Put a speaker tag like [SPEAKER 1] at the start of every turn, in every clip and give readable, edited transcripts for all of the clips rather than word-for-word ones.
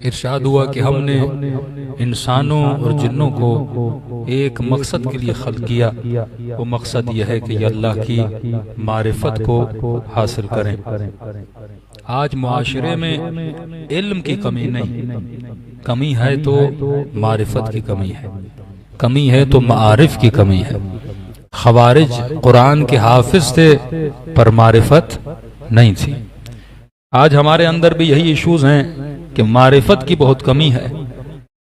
[SPEAKER 1] इरशाद हुआ कि हमने इंसानों और जिन्नों को एक मकसद के लिए खल्क किया। वो मकसद यह है कि अल्लाह की मारिफत को हासिल करें। आज मुआशरे में इल्म की कमी नहीं, कमी है तो मारिफत की कमी है, कमी है तो मारिफ की कमी है। खवारिज कुरान के हाफिज थे पर मारिफत नहीं थी। आज हमारे अंदर भी यही इश्यूज हैं कि मारिफत की बहुत कमी है।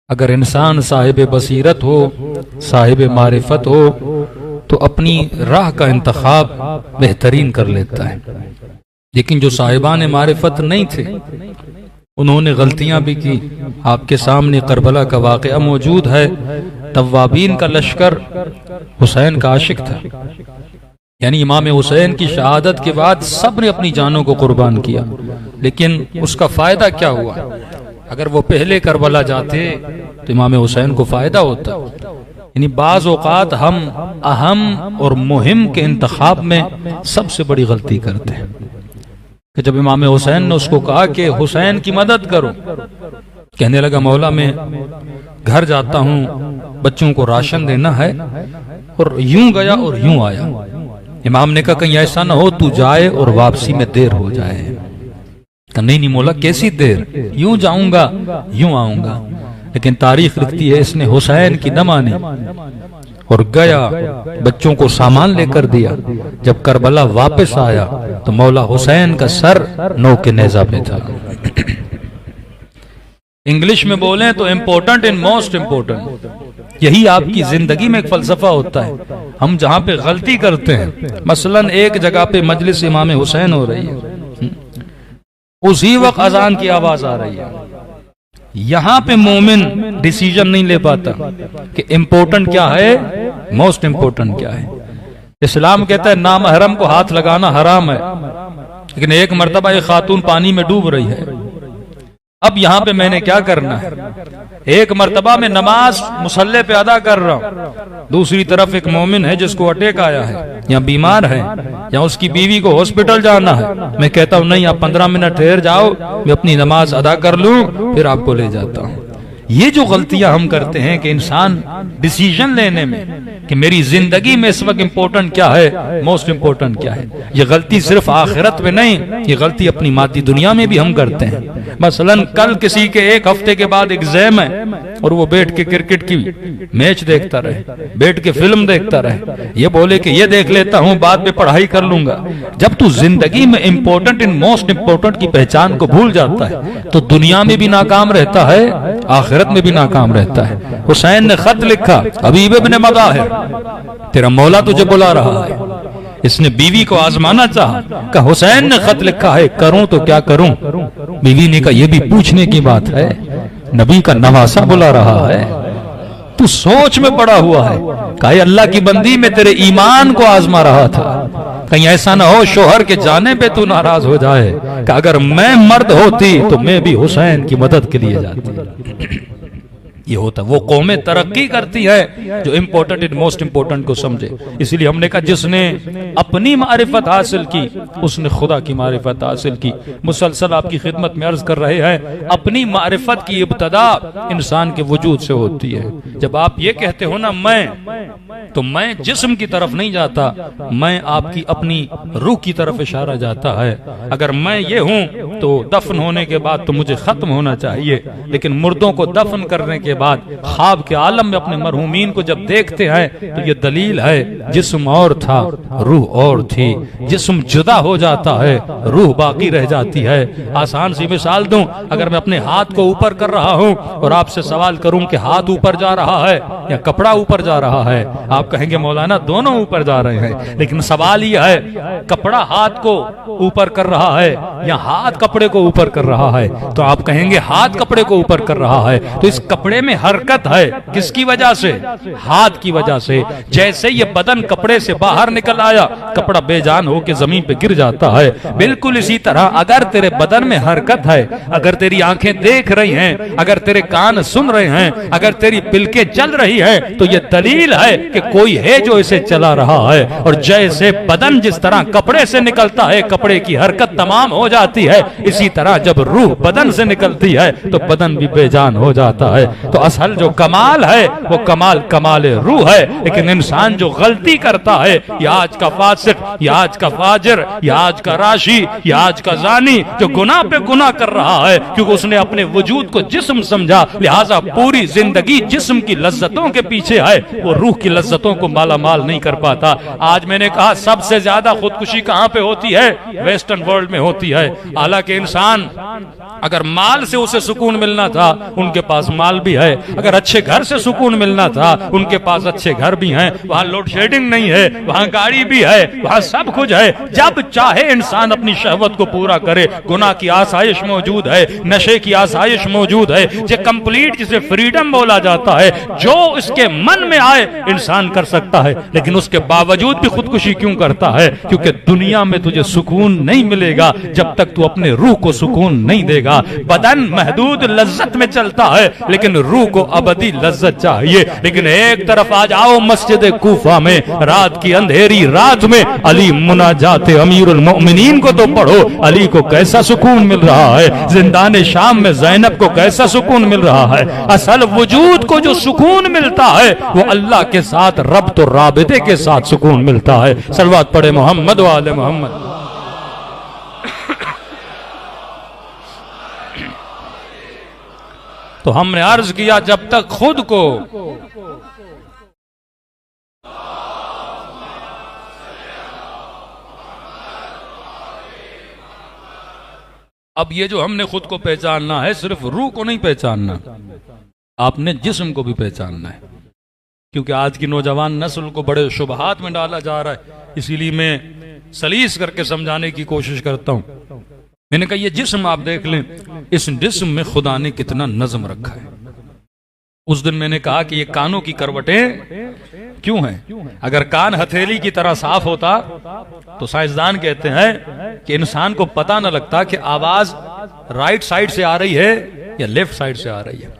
[SPEAKER 1] अगर इंसान साहिब बसीरत हो, साहिब मारिफत हो, तो अपनी राह का इंतखाब बेहतरीन कर लेता है। लेकिन जो साहिबान मारिफत नहीं थे, उन्होंने गलतियां भी की। आपके सामने करबला का वाक़या मौजूद है। तव्वाबीन का लश्कर हुसैन का आशिक था, यानी इमाम हुसैन की शहादत के बाद सब ने अपनी जानों को कुर्बान किया, लेकिन उसका फायदा क्या हुआ? अगर वो पहले करबला जाते तो इमाम हुसैन को फायदा होता। यानी बाज़ औक़ात हम अहम और मुहिम के इंतखाब में सबसे बड़ी गलती करते हैं। कि जब इमाम हुसैन ने उसको कहा कि हुसैन की मदद करो, कहने लगा मौला मैं घर जाता हूँ, बच्चों को राशन देना है, और यूं गया और यूं आया। इमाम ने कहा कहीं ऐसा ना हो तू जाए और वापसी में देर हो जाए। कहा नहीं मौला कैसी देर, यूं जाऊंगा यूं आऊंगा। लेकिन तारीख लिखती है इसने हुसैन की न मानी और गया, बच्चों को सामान लेकर दिया। जब करबला वापस आया तो मौला हुसैन का सर नौ के नेजा पे था। इंग्लिश में बोलें तो इम्पोर्टेंट इन मोस्ट इम्पोर्टेंट। यही आपकी जिंदगी में एक फलसफा होता है। हम जहां पे गलती करते हैं, मसलन एक जगह पे मजलिस इमाम हुसैन हो रही है, उसी वक्त अजान की आवाज आ रही है, यहां पे मोमिन डिसीजन नहीं ले पाता कि इम्पोर्टेंट क्या है, मोस्ट इम्पोर्टेंट क्या है। इस्लाम कहता है नामहरम को हाथ लगाना हराम है, लेकिन एक मर्तबा एक खातून पानी में डूब रही है। अब यहाँ पे मैंने क्या करना है? एक मर्तबा में नमाज मुसल्ले पे अदा कर रहा हूँ, दूसरी तरफ एक मोमिन है जिसको अटैक आया है या बीमार है या उसकी बीवी को हॉस्पिटल जाना है। मैं कहता हूँ नहीं आप 15 मिनट ठहर जाओ, मैं अपनी नमाज अदा कर लूँ फिर आपको ले जाता हूँ। ये जो गलतियां हम करते हैं कि इंसान डिसीजन लेने में कि मेरी जिंदगी में इस वक्त इम्पोर्टेंट क्या है, मोस्ट इम्पोर्टेंट क्या है, ये गलती सिर्फ आखिरत में नहीं, ये गलती अपनी मादी दुनिया में भी हम करते हैं। मसलन कल किसी के एक हफ्ते के बाद एग्जाम है और वो बैठ के क्रिकेट की मैच देखता रहे, बैठ के फिल्म देखता रहे, ये बोले कि ये देख लेता हूँ बाद में पढ़ाई कर लूंगा। जब तू जिंदगी में इम्पोर्टेंट इन मोस्ट इम्पोर्टेंट की पहचान को भूल जाता है तो दुनिया में भी नाकाम रहता है, आखिरत में भी नाकाम रहता है। हुसैन ने खत लिखा, हबीब इब्न मज़ाहिर तेरा मौला तुझे बुला रहा है। इसने बीवी को आजमाना चाहा, कहा हुसैन ने खत लिखा है, करूं तो क्या करूं? बीवी ने कहा यह भी पूछने की बात है, नबी का नवासा बुला रहा है, तू सोच में पड़ा हुआ है। कहा अल्लाह की बंदी में तेरे ईमान को आजमा रहा था, कहीं ऐसा ना हो शोहर के जाने पे तू नाराज हो जाए कि अगर मैं मर्द होती तो मैं भी हुसैन की मदद के लिए जाती। ये होता वो कौमें तरक्की करती है जो इम्पोर्टेंट इन मोस्ट इम्पोर्टेंट को समझे। इसीलिए हमने कहा जिसने अपनी मारिफत हासिल की उसने खुदा की मारिफत हासिल की। मुसलसल आपकी खिदमत में अर्ज कर रहे हैं, अपनी मारिफत की इब्तदा इंसान के वजूद से होती है। जब आप ये कहते हो ना मैं, तो मैं जिस्म की तरफ नहीं जाता, मैं आपकी अपनी रूह की तरफ इशारा जाता है। अगर मैं ये हूं तो दफन होने के बाद तो मुझे खत्म होना चाहिए, लेकिन मुर्दों को दफन करने के बाद ख्वाब के आलम में अपने मरहूमीन को जब देखते हैं तो ये दलील है जिस्म और था रूह और थी। जिस्म जुदा हो जाता है, रूह बाकी रह जाती है। आसान सी मिसाल दूं, अगर मैं अपने हाथ को ऊपर कर रहा हूं और आपसे सवाल करूं कि हाथ ऊपर जा रहा है या कपड़ा ऊपर जा रहा है, आप कहेंगे मौलाना दोनों ऊपर जा रहे हैं। लेकिन सवाल यह है कपड़ा हाथ को ऊपर कर रहा है या हाथ कपड़े को ऊपर कर रहा है, तो आप कहेंगे हाथ कपड़े को ऊपर कर रहा है। तो इस कपड़े में हरकत है, किसकी वजह से? हाथ की वजह से। जैसे ये बदन कपड़े से बाहर निकल आया, कपड़ा बेजान होकर जमीन पे गिर जाता है। बिल्कुल इसी तरह अगर तेरे बदन में हरकत है, अगर तेरी आंखें देख रही हैं, अगर तेरे कान सुन रहे हैं, अगर तेरी पिलकें चल रही है, तो ये दलील है कि कोई है जो इसे चला रहा है। और जैसे बदन जिस तरह कपड़े से निकलता है, कपड़े की हरकत तमाम हो जाती है, इसी तरह जब रूह बदन से निकलती है तो बदन भी बेजान हो जाता है। तो असल जो कमाल है वो कमाल कमाल रूह है। लेकिन इंसान जो गलती करता है, या आज का फासिक, या आज का फाजिर, या आज का राशि, या आज का जानी, जो गुनाह पे गुनाह कर रहा है क्योंकि उसने अपने वजूद को जिस्म समझा, लिहाजा पूरी जिंदगी जिस्म की लज्जतों के पीछे है, वो रूह की लज्जतों को माला माल नहीं कर पाता। आज मैंने कहा सबसे ज्यादा खुदकुशी कहां पे होती है? वेस्टर्न वर्ल्ड में होती है। हालांकि इंसान अगर माल से उसे सुकून मिलना था, उनके पास माल भी है। अगर अच्छे घर से सुकून मिलना था, उनके पास अच्छे घर भी हैं। वहां लोड शेडिंग नहीं है, वहां गाड़ी भी है, वहां सब कुछ है। जब चाहे इंसान अपनी शहवत को पूरा करे। गुनाह की आसाइश मौजूद है, नशे की आसाइश मौजूद है, जो कंप्लीट जिसे फ्रीडम बोला जाता है, जो इसके मन में आए इंसान कर सकता है। लेकिन उसके बावजूद भी खुदकुशी क्यों करता है? क्योंकि दुनिया में तुझे सुकून नहीं मिलेगा जब तक तू अपने रूह को सुकून नहीं देगा। बदन महदूद लज्जत में चलता है, लेकिन रूह को अबदी लज्जत चाहिए। लेकिन एक तरफ आ जाओ मस्जिद कूफा में, रात की अंधेरी रात में अली मुनाजाते अमीरुल मोमिनीन को तो पढ़ो, अली को कैसा सुकून मिल रहा है। जिंदान शाम में ज़ैनब को कैसा सुकून मिल रहा है। असल वजूद को जो सुकून मिलता है वो अल्लाह के साथ रब्त और राबिते के साथ सुकून मिलता है। सलवात पढ़े मोहम्मद व आले मोहम्मद। तो हमने अर्ज किया जब तक खुद को अब ये जो हमने खुद को पहचानना है, सिर्फ रूह को नहीं पहचानना, आपने जिस्म को भी पहचानना है। क्योंकि आज की नौजवान नस्ल को बड़े शुबहात में डाला जा रहा है, इसीलिए मैं सलीस करके समझाने की कोशिश करता हूं। मैंने कहा ये जिस्म आप देख लें, इस जिस्म में खुदा ने कितना नज्म रखा है। उस दिन मैंने कहा कि ये कानों की करवटें क्यों हैं? अगर कान हथेली की तरह साफ होता तो साइंसदान कहते हैं कि इंसान को पता न लगता कि आवाज राइट साइड से आ रही है या लेफ्ट साइड से आ रही है।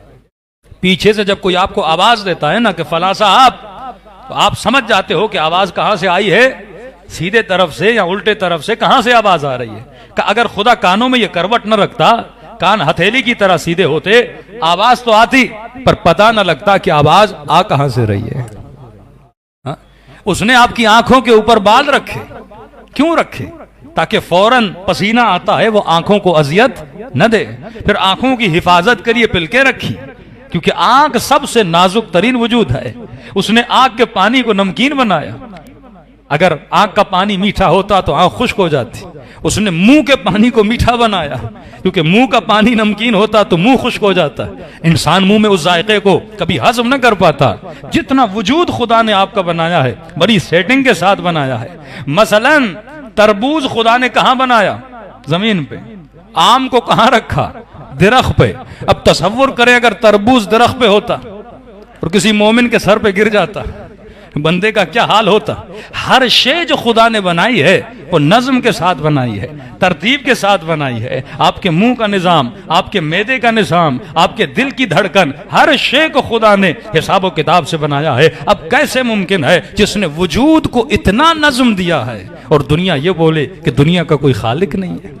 [SPEAKER 1] पीछे से जब कोई आपको आवाज देता है ना कि फला साहब, तो आप समझ जाते हो कि आवाज कहां से आई है, सीधे तरफ से या उल्टे तरफ से, कहां से आवाज आ रही है। अगर खुदा कानों में ये करवट न रखता, कान हथेली की तरह सीधे होते, आवाज तो आती पर पता न लगता कि आवाज आ कहां से रही है। हा? उसने आपकी आंखों के ऊपर बाल रखे, क्यों रखे? ताकि फौरन पसीना आता है वो आंखों को अजियत न दे। फिर आंखों की हिफाजत के लिए पिलके रखी, क्योंकि आंख सबसे नाजुक तरीन वजूद है। उसने आंख के पानी को नमकीन बनाया। अगर आंख का पानी मीठा होता तो आंख खुश्क हो जाती। उसने मुंह के पानी को मीठा बनाया, क्योंकि मुंह का पानी नमकीन होता तो मुंह खुश्क हो जाता। इंसान मुंह में उस जायके को कभी हजम न कर पाता। जितना वजूद खुदा ने आपका बनाया है, बड़ी सेटिंग के साथ बनाया है। मसलन तरबूज खुदा ने कहां बनाया? जमीन पे। आम को कहां रखा? दरख्त पे। अब तसव्वुर करें अगर तरबूज दरख्त पे होता और किसी मोमिन के सर पे गिर जाता, बंदे का क्या हाल होता। हर शे जो खुदा ने बनाई है वो नज्म के साथ बनाई है, तरतीब के साथ बनाई है। आपके मुंह का निजाम, आपके मैदे का निजाम, आपके दिल की धड़कन, हर शे को खुदा ने हिसाब किताब से बनाया है। अब कैसे मुमकिन है जिसने वजूद को इतना नज्म दिया है और दुनिया ये बोले कि दुनिया का कोई खालिक नहीं है?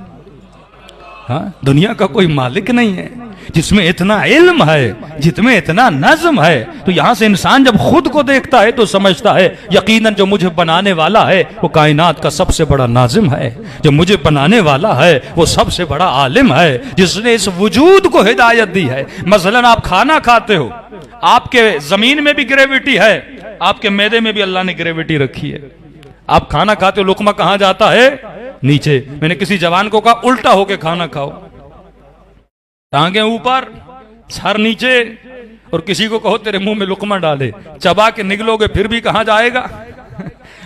[SPEAKER 1] हाँ, दुनिया का कोई मालिक नहीं है। जिसमें इतना इल्म है, जिसमें इतना नज्म है, तो यहां से इंसान जब खुद को देखता है तो समझता है यकीनन जो मुझे बनाने वाला है वो कायनात का सबसे बड़ा नाजिम है। जो मुझे बनाने वाला है वो सबसे बड़ा आलिम है, जिसने इस वजूद को हिदायत दी है। मसलन आप खाना खाते हो, आपके जमीन में भी ग्रेविटी है, आपके मैदे में भी अल्लाह ने ग्रेविटी रखी है। आप खाना खाते हो, लुकमा कहां जाता है? नीचे। मैंने किसी जवान को कहा उल्टा होके खाना खाओ, टांगे ऊपर, सर नीचे, और किसी को कहो तेरे मुंह में लुकमा डाले, चबा के निकलोगे फिर भी कहां जाएगा?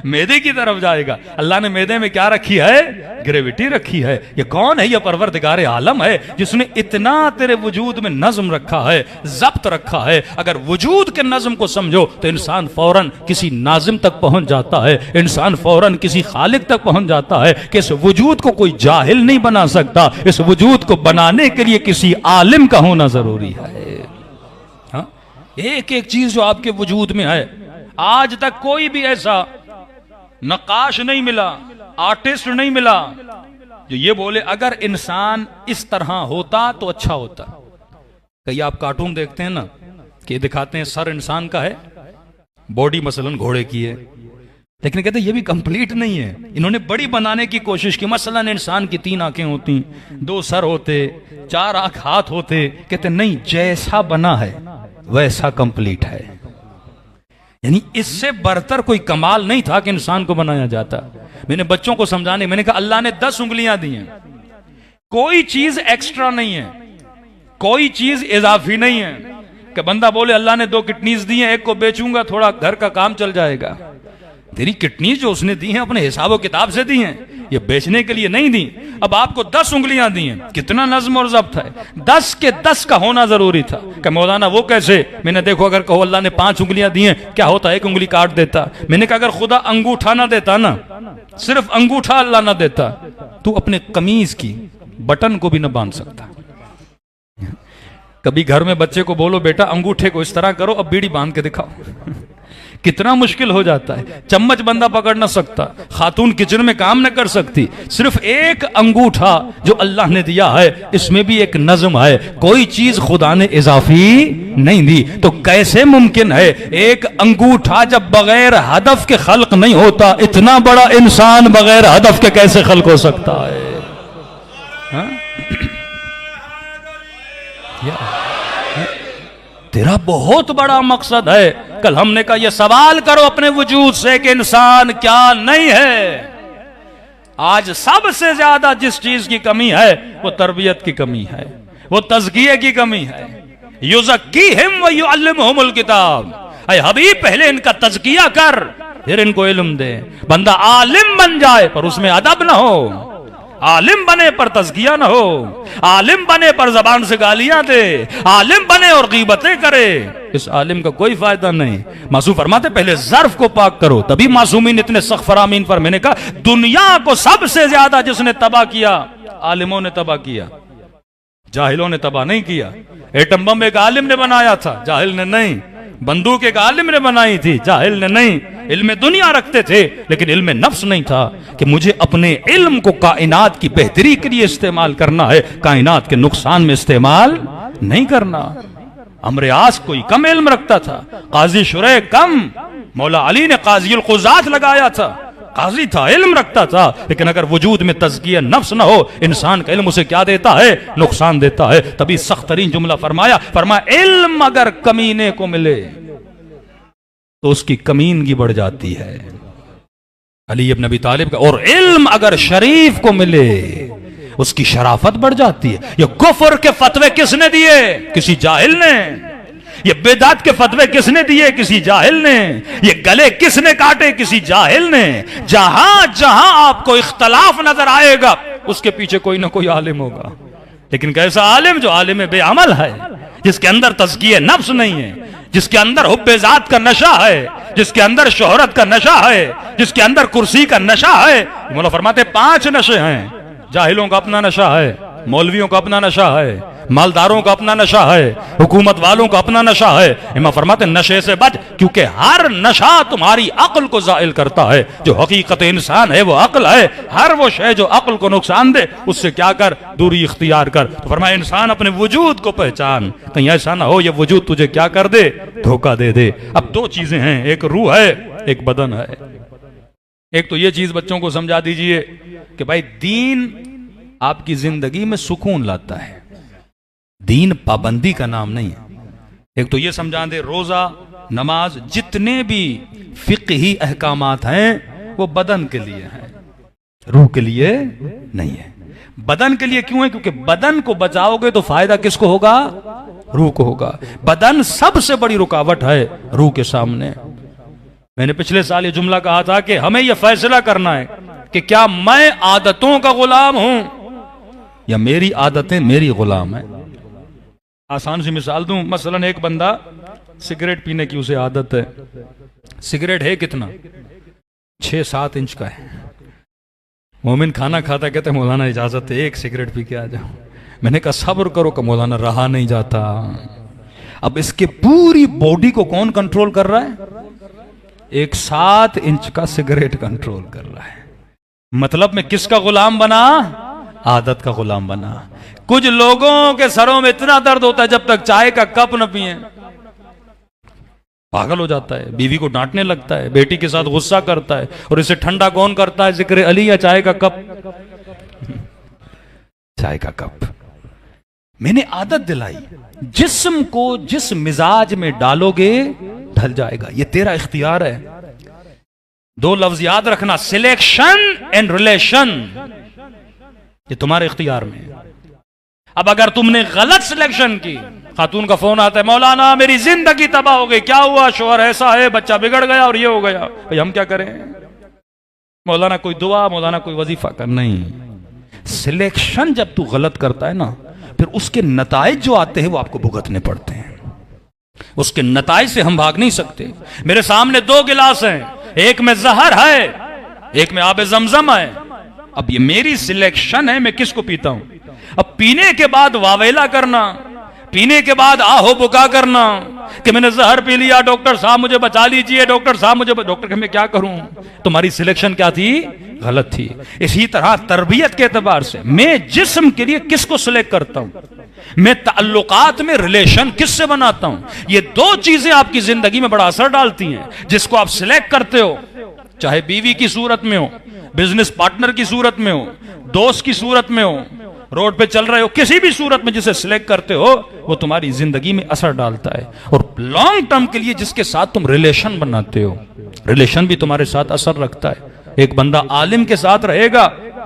[SPEAKER 1] मैदे की तरफ जाएगा। अल्लाह ने मैदे में क्या रखी है? ग्रेविटी रखी है। ये कौन है? ये परवरदिगार आलम है जिसने इतना तेरे वजूद में नज्म रखा है, जब्त रखा है। अगर वजूद के नज्म को समझो तो इंसान फौरन किसी नाजिम तक पहुंच जाता है, इंसान फौरन किसी खालिक तक पहुंच जाता है कि इस वजूद को कोई जाहिल नहीं बना सकता। इस वजूद को बनाने के लिए किसी आलिम का होना जरूरी है। हाँ? एक एक चीज जो आपके वजूद में है, आज तक कोई भी ऐसा नक्काश नहीं मिला, आर्टिस्ट नहीं मिला जो ये बोले अगर इंसान इस तरह होता तो अच्छा होता। कई आप कार्टून देखते हैं ना कि दिखाते हैं सर इंसान का है, बॉडी मसलन घोड़े की है, लेकिन कहते हैं ये भी कंप्लीट नहीं है। इन्होंने बड़ी बनाने की कोशिश की। मसलन इंसान की 3 आंखें होती, 2 सर होते, 4 हाथ होते। कहते नहीं, जैसा बना है वैसा कंप्लीट है। यानी इससे बढ़कर कोई कमाल नहीं था कि इंसान को बनाया जाता। मैंने बच्चों को समझाने, मैंने कहा अल्लाह ने 10 उंगलियां दी हैं, कोई चीज एक्स्ट्रा नहीं है, कोई चीज इजाफी नहीं है कि बंदा बोले अल्लाह ने 2 किडनीज दी हैं, एक को बेचूंगा थोड़ा घर का काम चल जाएगा। तेरी किडनीज जो उसने दी हैं अपने हिसाब किताब से दी हैं, ये बेचने के लिए नहीं दी। अब आपको 10 उंगलियां दी हैं, कितना नज्म और जब्त है। 10 के 10 का होना जरूरी था कि मौलाना वो कैसे? मैंने देखो अगर कहो अल्लाह ने 5 उंगलियां दी हैं, क्या होता? 1 उंगली काट देता। मैंने कहा अगर खुदा अंगूठा ना देता ना, सिर्फ अंगूठा अल्लाह ना देता, तू अपने कमीज की बटन को भी ना बांध सकता। कभी घर में बच्चे को बोलो बेटा अंगूठे को इस तरह करो, अब बीड़ी बांध के दिखाओ, कितना मुश्किल हो जाता है। चम्मच बंदा पकड़ ना सकता, खातून किचन में काम न कर सकती। सिर्फ एक अंगूठा जो अल्लाह ने दिया है, इसमें भी एक नज्म है, कोई चीज खुदा ने इजाफी नहीं दी। तो कैसे मुमकिन है एक अंगूठा जब बगैर हदफ के खल्क नहीं होता, इतना बड़ा इंसान बगैर हदफ के कैसे खल्क हो सकता है? हा? तेरा बहुत बड़ा मकसद है। कल हमने कहा यह सवाल करो अपने वजूद से कि इंसान क्या नहीं है। आज सबसे ज्यादा जिस चीज की कमी है वो तरबियत की कमी है, वो तज़किये की कमी है। युज़क्कीहिम व युअल्लिमुहुमुल किताब। ऐ हबीब पहले इनका तज़किया कर, फिर इनको इल्म दे। बंदा आलिम बन जाए पर उसमें अदब ना हो, आलिम बने पर तज़किया न हो, आलिम बने पर जबान से गालियां दे, आलिम बने और गीबतें करे, इस आलिम का कोई फायदा नहीं। मासूम फरमाते पहले ज़र्फ को पाक करो, तभी मासूमीन इतने सख्त फरामीन पर। मैंने कहा दुनिया को सबसे ज्यादा जिसने तबाह किया, आलिमों ने तबाह किया, जाहिलों ने तबाह नहीं किया। एटम बम एक आलिम ने बनाया था, जाहिल ने नहीं। बंदूक एक आलिम ने बनाई थी, जाहिल ने नहीं। इल्म दुनिया रखते थे लेकिन इल्म नफ्स नहीं था कि मुझे अपने इल्म को कायनात की बेहतरी के लिए इस्तेमाल करना है, कायनात के नुकसान में इस्तेमाल नहीं करना। अमर आस कोई कम इल्म रखता था, काजी शुरे कम, मौला अली ने काजीउल कुज़ात लगाया था, काजी था, इल्म रखता था। लेकिन अगर वजूद में तज़किया नफ्स न हो, इंसान का इल्म उसे क्या देता है? नुकसान देता है। तभी सख्त तरीन जुमला फरमाया इल्म अगर कमीने को मिले तो उसकी कमीनगी बढ़ जाती है। अली इब्न अबी तालिब का। और इल्म अगर शरीफ को मिले उसकी शराफत बढ़ जाती है। ये कुफ्र के फतवे किसने दिए? किसी जाहिल ने। ये बेदात के फतवे किसने दिए? किसी जाहिल ने। ये गले किसने काटे? किसी जाहिल ने। जहां जहां आपको इख्तलाफ नजर आएगा उसके पीछे कोई ना कोई आलिम होगा। लेकिन कैसा आलिम? जो आलिम बेअमल है, जिसके अंदर तज़किये नफ्स नहीं है, जिसके अंदर हुब्बे ज़ात का नशा है, जिसके अंदर शोहरत का नशा है, जिसके अंदर कुर्सी का नशा है। मौला फरमाते 5 नशे हैं। जाहिलों का अपना नशा है, मौलवियों का अपना नशा है, मालदारों का अपना नशा है, हुकूमत वालों का अपना नशा है। इमाम फरमाते नशे से बच, क्योंकि हर नशा तुम्हारी अक्ल को जाइल करता है। जो हकीकत इंसान है वो अक्ल है। हर वो शय जो अक्ल को नुकसान दे उससे क्या कर? दूरी इख्तियार कर। तो फरमाया इंसान अपने वजूद को पहचान, कहीं ऐसा ना हो ये वजूद तुझे क्या कर दे? धोखा दे दे। अब 2 चीजें हैं, एक रूह है, एक बदन है। एक तो ये चीज बच्चों को समझा दीजिए कि भाई दीन आपकी जिंदगी में सुकून लाता है, दीन पाबंदी का नाम नहीं है। एक तो ये समझा दे रोजा नमाज जितने भी फिक़ही अहकामात हैं वो बदन के लिए हैं, रूह के लिए नहीं है। बदन के लिए क्यों है? क्योंकि बदन को बचाओगे तो फायदा किसको होगा? रूह को होगा। बदन सबसे बड़ी रुकावट है रूह के सामने। मैंने पिछले साल ये जुमला कहा था कि हमें यह फैसला करना है कि क्या मैं आदतों का गुलाम हूं या मेरी आदतें मेरी गुलाम है। आसान सी मिसाल दूं, मसलन एक बंदा सिगरेट पीने की उसे आदत है। सिगरेट है कितना, 6-7 इंच का है। मोमिन खाना खाता कहते मौलाना इजाजत है एक सिगरेट पी के आ जाओ। मैंने कहा सब्र करो कि मौलाना रहा नहीं जाता। अब इसके पूरी बॉडी को कौन कंट्रोल कर रहा है? एक 7 इंच का सिगरेट कंट्रोल कर रहा है। मतलब मैं किसका गुलाम बना? आदत का गुलाम बना। कुछ लोगों के सरों में इतना दर्द होता है जब तक चाय का कप न पिए पागल हो जाता है, बीवी को डांटने लगता है, बेटी के साथ गुस्सा करता है। और इसे ठंडा कौन करता है? जिक्र अली या चाय का कप? चाय का कप। मैंने आदत दिलाई, जिस्म को जिस मिजाज में डालोगे ढल जाएगा। ये तेरा इख्तियार है। 2 लफ्ज याद रखना, सिलेक्शन एंड रिलेशन, ये तुम्हारे इख्तियार में है। अब अगर तुमने गलत सिलेक्शन की, खातून का फोन आता है मौलाना मेरी जिंदगी तबाह हो गई, क्या हुआ? शोहर ऐसा है, बच्चा बिगड़ गया और ये हो गया। भाई हम क्या करें? मौलाना कोई दुआ, मौलाना कोई वजीफा कर। नहीं, सिलेक्शन जब तू गलत करता है ना, फिर उसके नताइज जो आते हैं वो आपको भुगतने पड़ते हैं। उसके नताइज से हम भाग नहीं सकते। मेरे सामने 2 गिलास हैं, एक में जहर है, एक में आबे जमजम है। अब ये मेरी सिलेक्शन है, मैं किसको पीता हूं। अब पीने के बाद वावेला करना, पीने के बाद आहो बुका करना कि मैंने जहर पी लिया, डॉक्टर साहब मुझे बचा लीजिए, डॉक्टर साहब मुझे। डॉक्टर मैं क्या करूं? तुम्हारी सिलेक्शन क्या थी? गलत थी। इसी तरह तरबियत के एतबार से मैं जिस्म के लिए किसको सिलेक्ट करता हूं, मैं ताल्लुकात में रिलेशन किससे बनाता हूं। ये 2 चीजें आपकी जिंदगी में बड़ा असर डालती हैं। जिसको आप सिलेक्ट करते हो, चाहे बीवी की सूरत में हो, बिजनेस पार्टनर की सूरत में हो, दोस्त की सूरत में हो, रोड पे चल रहे हो, किसी भी सूरत में जिसे सिलेक्ट करते हो वो तुम्हारी जिंदगी में असर डालता है। और लॉन्ग टर्म के लिए जिसके साथ तुम रिलेशन बनाते हो, रिलेशन भी तुम्हारे साथ असर रखता है। एक बंदा आलिम के साथ रहेगा,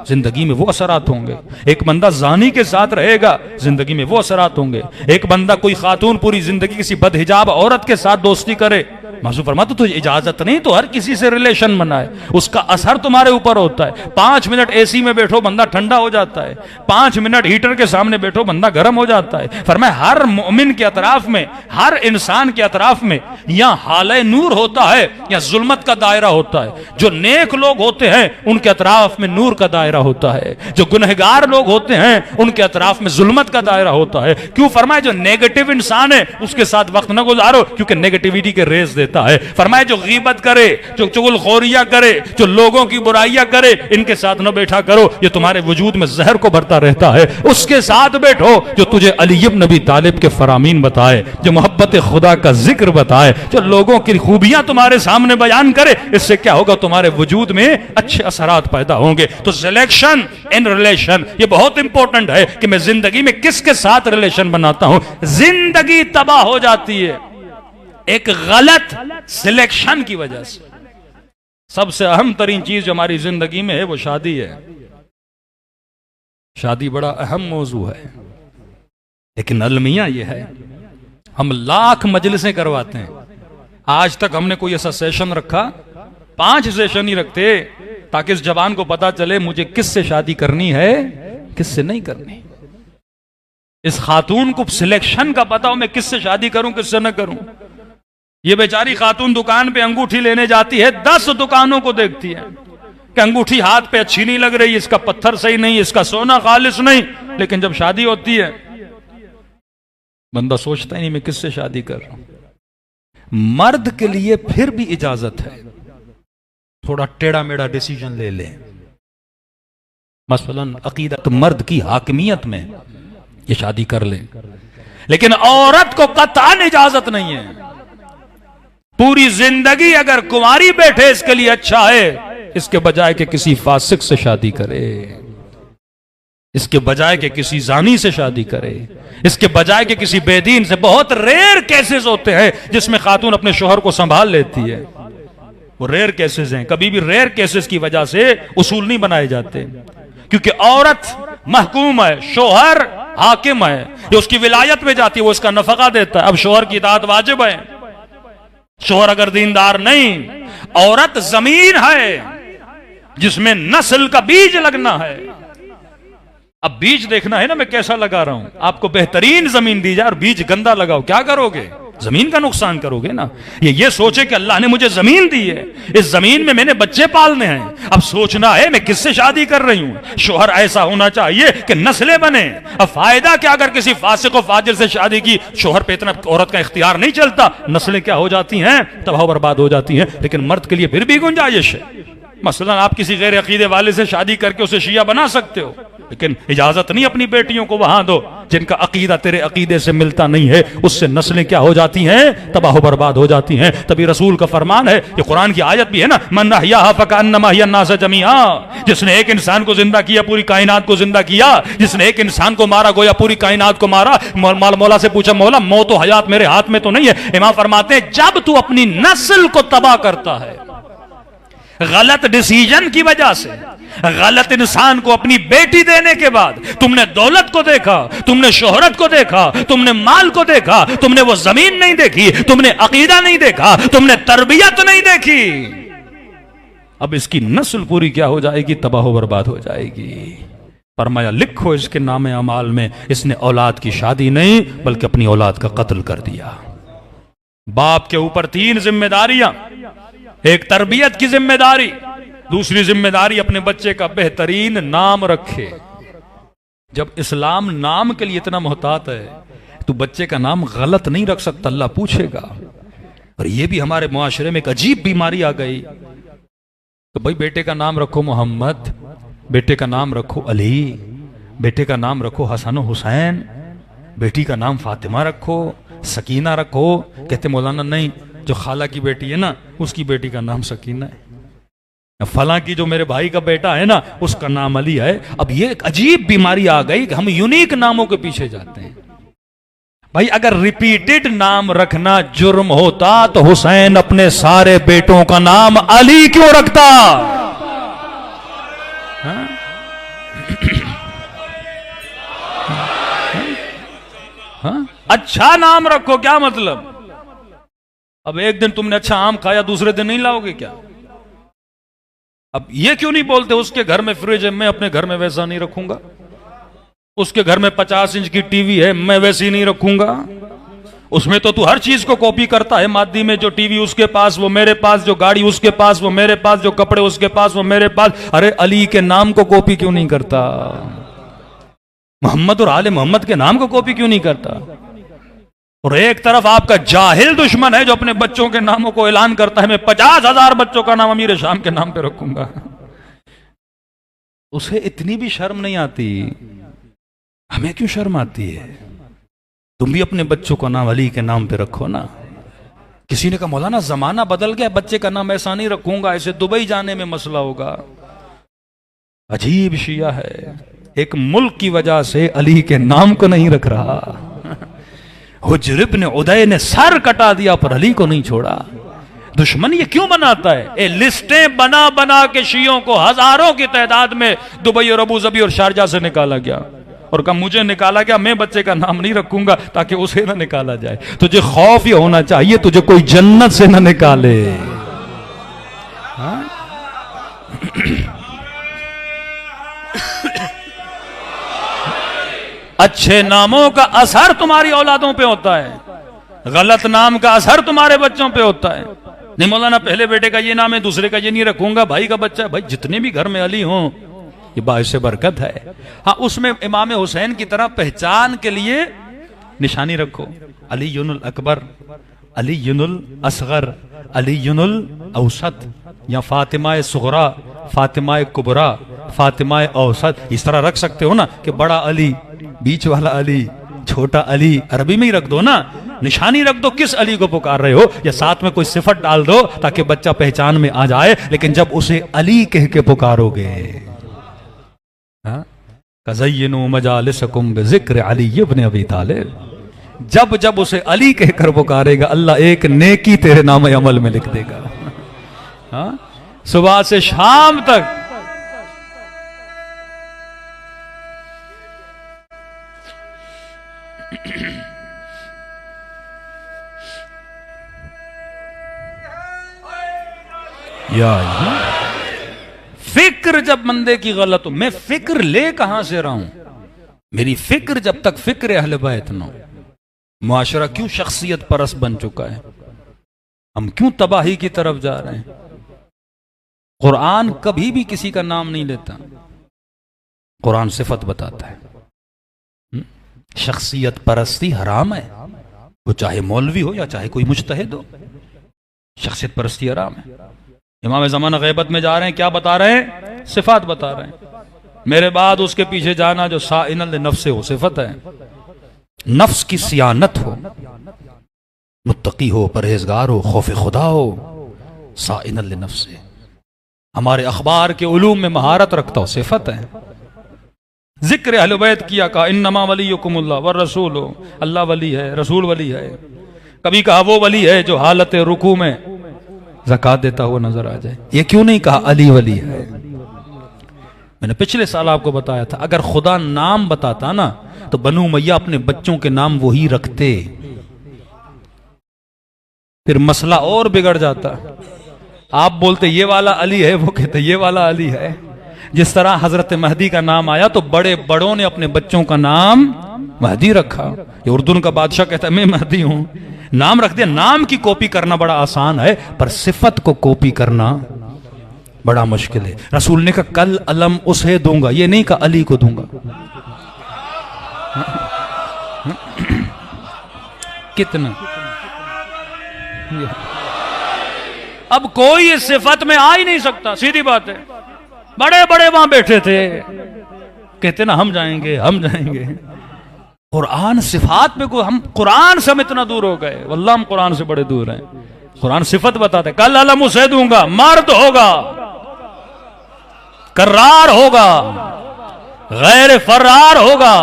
[SPEAKER 1] जिंदगी में वो असरात होंगे। एक बंदा जानी के साथ रहेगा, जिंदगी में वो असरात होंगे। एक बंदा कोई खातून पूरी जिंदगी किसी बदहिजाब औरत के साथ दोस्ती करे, मासूम फरमा तो तुझे इजाजत नहीं तो हर किसी से रिलेशन बनाए, उसका असर तुम्हारे ऊपर होता है। 5 मिनट एसी में बैठो बंदा ठंडा हो जाता है, 5 मिनट हीटर के सामने बैठो बंदा गर्म हो जाता है। फरमाया हर मोमिन के अतराफ में, हर इंसान के अतराफ में या हाले नूर होता है या जुल्मत का दायरा होता है। जो नेक लोग होते हैं उनके अतराफ में नूर का दायरा होता है, जो गुनहगार लोग होते हैं उनके अतराफ में जुल्मत का दायरा होता है। क्यों? फरमाया जो नेगेटिव इंसान है उसके साथ वक्त न गुजारो, क्योंकि नेगेटिविटी के रेस देता है। फरमाया जो गीबत करे, जो चुगलखोरियां करे, जो लोगों की बुराइयां करे, इनके साथ न बैठा करो, ये तुम्हारे वजूद में जहर को भरता रहता है। उसके साथ बैठो जो तुझे अली इब्न अबी तालिब के फरामीन बताए, जो मोहब्बत खुदा का जिक्र बताए, जो लोगों की खूबियां तुम्हारे सामने बयान करे। इससे क्या होगा? तुम्हारे वजूद में अच्छे असरात पैदा होंगे। तो सिलेक्शन इन रिलेशन ये बहुत इंपॉर्टेंट है कि मैं जिंदगी में किसके साथ रिलेशन बनाता हूं। जिंदगी तबाह हो जाती है एक गलत सिलेक्शन की वजह से। सबसे अहम तरीन चीज जो हमारी जिंदगी में है वो शादी है। शादी बड़ा अहम मौजू है, लेकिन अलमिया ये है, हम लाख मजलिसें करवाते हैं, आज तक हमने कोई ऐसा सेशन रखा? 5 सेशन ही रखते ताकि इस जवान को पता चले मुझे किससे शादी करनी है, किससे नहीं करनी। इस खातून को सिलेक्शन का पता हो मैं किससे शादी करूं, किससे न करूं। ये बेचारी खातून दुकान पे अंगूठी लेने जाती है, 10 दुकानों को देखती है कि अंगूठी हाथ पे अच्छी नहीं लग रही, इसका पत्थर सही नहीं, इसका सोना खालिस नहीं। लेकिन जब शादी होती है बंदा सोचता ही नहीं मैं किससे शादी कर रहा हूं। मर्द के लिए फिर भी इजाजत है थोड़ा टेढ़ा मेढ़ा डिसीजन ले ले। मसलन अकीदत मर्द की हाकिमियत में ये शादी कर ले, लेकिन औरत को कतई इजाजत नहीं है। पूरी जिंदगी अगर कुंवारी बैठे इसके लिए अच्छा है, इसके बजाय के किसी फासिक से शादी करे, इसके बजाय के किसी जानी से शादी करे, इसके बजाय के किसी बेदीन से। बहुत रेयर केसेस होते हैं जिसमें खातून अपने शोहर को संभाल लेती है, वो रेयर केसेस हैं। कभी भी रेयर केसेस की वजह से उसूल नहीं बनाए जाते, क्योंकि औरत महकूम है, शोहर हाकिम है, ये उसकी विलायत में जाती है, वो इसका नफका देता है। अब शोहर की इताअत वाजिब है। शोहर अगर दीनदार नहीं, औरत जमीन है जिसमें नस्ल का बीज लगना है। अब बीज देखना है ना मैं कैसा लगा रहा हूं। आपको बेहतरीन जमीन दी जाए और बीज गंदा लगाओ, क्या करोगे? जमीन का नुकसान करोगे ना। ये सोचे कि अल्लाह ने मुझे जमीन दी है, इस जमीन में मैंने बच्चे पालने हैं, अब सोचना है मैं किससे शादी कर रही हूं। शोहर ऐसा होना चाहिए कि नस्लें बने। अब फायदा क्या अगर किसी फासिक और फाजिल से शादी की, शोहर पे इतना औरत का इख्तियार नहीं चलता, नस्लें क्या हो जाती हैं, तबाह बर्बाद हो जाती हैं। लेकिन मर्द के लिए फिर भी गुंजाइश है। मसलन आप किसी गैर अकीदे वाले से शादी करके उसे शिया बना सकते हो, लेकिन इजाजत नहीं अपनी बेटियों को वहां दो जिनका अकीदा तेरे अकीदे से मिलता नहीं है। उससे नस्लें क्या हो जाती हैं, तबाह बर्बाद हो जाती हैं। तभी रसूल का फरमान है, ये कुरान की आयत भी है ना, मन अहयाहा फकअन्नमा हिया अन्नास जमीआ। जिसने एक इंसान को जिंदा किया पूरी कायनात को जिंदा किया, जिसने एक इंसान को मारा गोया पूरी कायनात को मारा। मौला से पूछा, मौला मौत और हयात मेरे हाथ में तो नहीं है। इमाम फरमाते हैं जब तू अपनी नस्ल को तबाह करता है गलत डिसीजन की वजह से, गलत इंसान को अपनी बेटी देने के बाद, तुमने दौलत को देखा, तुमने शोहरत को देखा, तुमने माल को देखा, तुमने वो जमीन नहीं देखी, तुमने अकीदा नहीं देखा, तुमने तरबियत नहीं देखी, अब इसकी नस्ल पूरी क्या हो जाएगी, तबाह बर्बाद हो जाएगी। फरमाया लिखो इसके नामे अमाल में, इसने औलाद की शादी नहीं बल्कि अपनी औलाद का कत्ल कर दिया। बाप के ऊपर 3 जिम्मेदारियां, एक तरबियत की जिम्मेदारी, दूसरी जिम्मेदारी अपने बच्चे का बेहतरीन नाम रखे। जब इस्लाम नाम के लिए इतना मोहतात है तो बच्चे का नाम गलत नहीं रख सकता, अल्लाह पूछेगा। और यह भी हमारे मुआशरे में एक अजीब बीमारी आ गई, तो भाई बेटे का नाम रखो मोहम्मद, बेटे का नाम रखो अली, बेटे का नाम रखो हसन हुसैन, बेटी का नाम फातिमा रखो, सकीना रखो। कहते मौलाना नहीं, जो खाला की बेटी है ना उसकी बेटी का नाम सकीना है, फला की जो मेरे भाई का बेटा है ना उसका नाम अली है। अब ये एक अजीब बीमारी आ गई कि हम यूनिक नामों के पीछे जाते हैं। भाई अगर रिपीटेड नाम रखना जुर्म होता तो हुसैन अपने सारे बेटों का नाम अली क्यों रखता? हाँ? हाँ? अच्छा नाम रखो, क्या मतलब? अब एक दिन तुमने अच्छा आम खाया, दूसरे दिन नहीं लाओगे क्या? अब ये क्यों नहीं बोलते उसके घर में फ्रिज है, मैं अपने घर में वैसा नहीं रखूंगा, उसके घर में 50 इंच की टीवी है, मैं वैसी नहीं रखूंगा। उसमें तो तू हर चीज को कॉपी करता है, मादी में जो टीवी उसके पास वो मेरे पास, जो गाड़ी उसके पास वो मेरे पास, जो कपड़े उसके पास वो मेरे पास। अरे अली के नाम को कॉपी क्यों नहीं करता? मोहम्मद और आले मोहम्मद के नाम को कॉपी क्यों नहीं करता? और एक तरफ आपका जाहिल दुश्मन है जो अपने बच्चों के नामों को ऐलान करता है, मैं 50,000 बच्चों का नाम अमीर शाम के नाम पे रखूंगा। उसे इतनी भी शर्म नहीं आती, हमें क्यों शर्म आती है? तुम भी अपने बच्चों को नाम अली के नाम पे रखो ना। किसी ने कहा मौलाना जमाना बदल गया, बच्चे का नाम ऐसा नहीं रखूंगा, ऐसे दुबई जाने में मसला होगा। अजीब शिया है, एक मुल्क की वजह से अली के नाम को नहीं रख रहा। हुज्र इब्न उदय ने सर कटा दिया पर अली को नहीं छोड़ा। दुश्मन ये क्यों बनाता है? ये लिस्टें बना बना के शियों को हजारों की तादाद में दुबई और अबू धाबी और शारजा से निकाला गया और कहा मुझे निकाला गया, मैं बच्चे का नाम नहीं रखूंगा ताकि उसे ना निकाला जाए। तुझे खौफ ये होना चाहिए तुझे कोई जन्नत से ना निकाले। हाँ? अच्छे नामों का असर तुम्हारी औलादों पे होता है, गलत नाम का असर तुम्हारे बच्चों पे होता है। नहीं मौलाना पहले बेटे का ये नाम है दूसरे का ये नहीं रखूंगा, भाई का बच्चा, भाई जितने भी घर में अली हों ये बाइस बरकत है। हाँ उसमें इमाम हुसैन की तरह पहचान के लिए निशानी रखो, अली युनुल अकबर, अली युनुल असगर, अली युनुल औसत, या फातिमा सुगरा, फातिमा कुबरा, फातिमा औसत, इस तरह रख सकते हो ना कि बड़ा अली, बीच वाला अली, छोटा अली, अरबी में ही रख दो ना, निशानी रख दो किस अली को पुकार रहे हो, या साथ में कोई सिफत डाल दो ताकि बच्चा पहचान में आ जाए। लेकिन जब उसे अली कह के पुकारोगे, कज़य्यिनू मजालिसकुम बिज़िक्र अली इब्न अबी तालिब, जब जब उसे अली कहकर पुकारेगा अल्लाह एक नेकी तेरे नाम अमल में लिख देगा। हाँ? सुबह से शाम तक या फिक्र जब बंदे की गलत हो, मैं फिक्र ले कहां से रहा हूं? मेरी फिक्र जब तक फिक्र अहले बैत न हो, मुआशरा क्यों शख्सियत परस्त बन चुका है? हम क्यों तबाही की तरफ जा रहे हैं? कुरान कभी भी किसी का नाम नहीं लेता, कुरान सिफत बताता है। शख्सियत परस्ती हराम है, वो चाहे मौलवी हो या चाहे कोई मुज्तहिद हो, शख्सियत परस्ती हराम है। इमाम ज़माना गैबत में जा रहे हैं, क्या बता रहे हैं? सिफात बता रहे हैं। मेरे बाद उसके पीछे जाना जो साइनल नफ्स हो, सिफत है। नफ्स की सियानत हो, मुत्तकी हो, परहेजगार हो, खौफ खुदा हो, साइनल नफ्स से। हमारे अखबार के उलूम में महारत रखता हो, सिफत है। जिक्र अहले बैत किया, कहा इन्नमा वलियुकुमुल्लाह व रसूल, अल्लाह वली है, रसूल वली है। कभी कहा वो वली है जो हालत रुकू में ज़कात देता हुआ नजर आ जाए। ये क्यों नहीं कहा अली वली है? मैंने पिछले साल आपको बताया था, अगर खुदा नाम बताता ना तो बनु मैया अपने बच्चों के नाम वही रखते, फिर मसला और बिगड़ जाता। आप बोलते ये वाला अली है, वो कहते ये वाला अली है। जिस तरह हजरत महदी का नाम आया तो बड़े बड़ों ने अपने बच्चों का नाम महदी रखा। ये उर्दू का बादशाह कहता है मैं महदी हूं, नाम रख दिया। नाम की कॉपी करना बड़ा आसान है, पर सिफत को कॉपी करना बड़ा मुश्किल है। रसूल ने कहा कल अलम उसे दूंगा, ये नहीं कहा अली को दूंगा। कितना अब कोई इस सिफत में आ ही नहीं सकता, सीधी बात है। बड़े बड़े वहां बैठे थे, कहते ना हम जाएंगे हम जाएंगे। कुरान सिफात पे को हम कुरान से हम इतना दूर हो गए, वल्लाह हम कुरान से बड़े दूर हैं। कुरान सिफत बताते कल अलम उसे दूंगा, मर्द होगा, कर्रार होगा, गैर फर्रार होगा।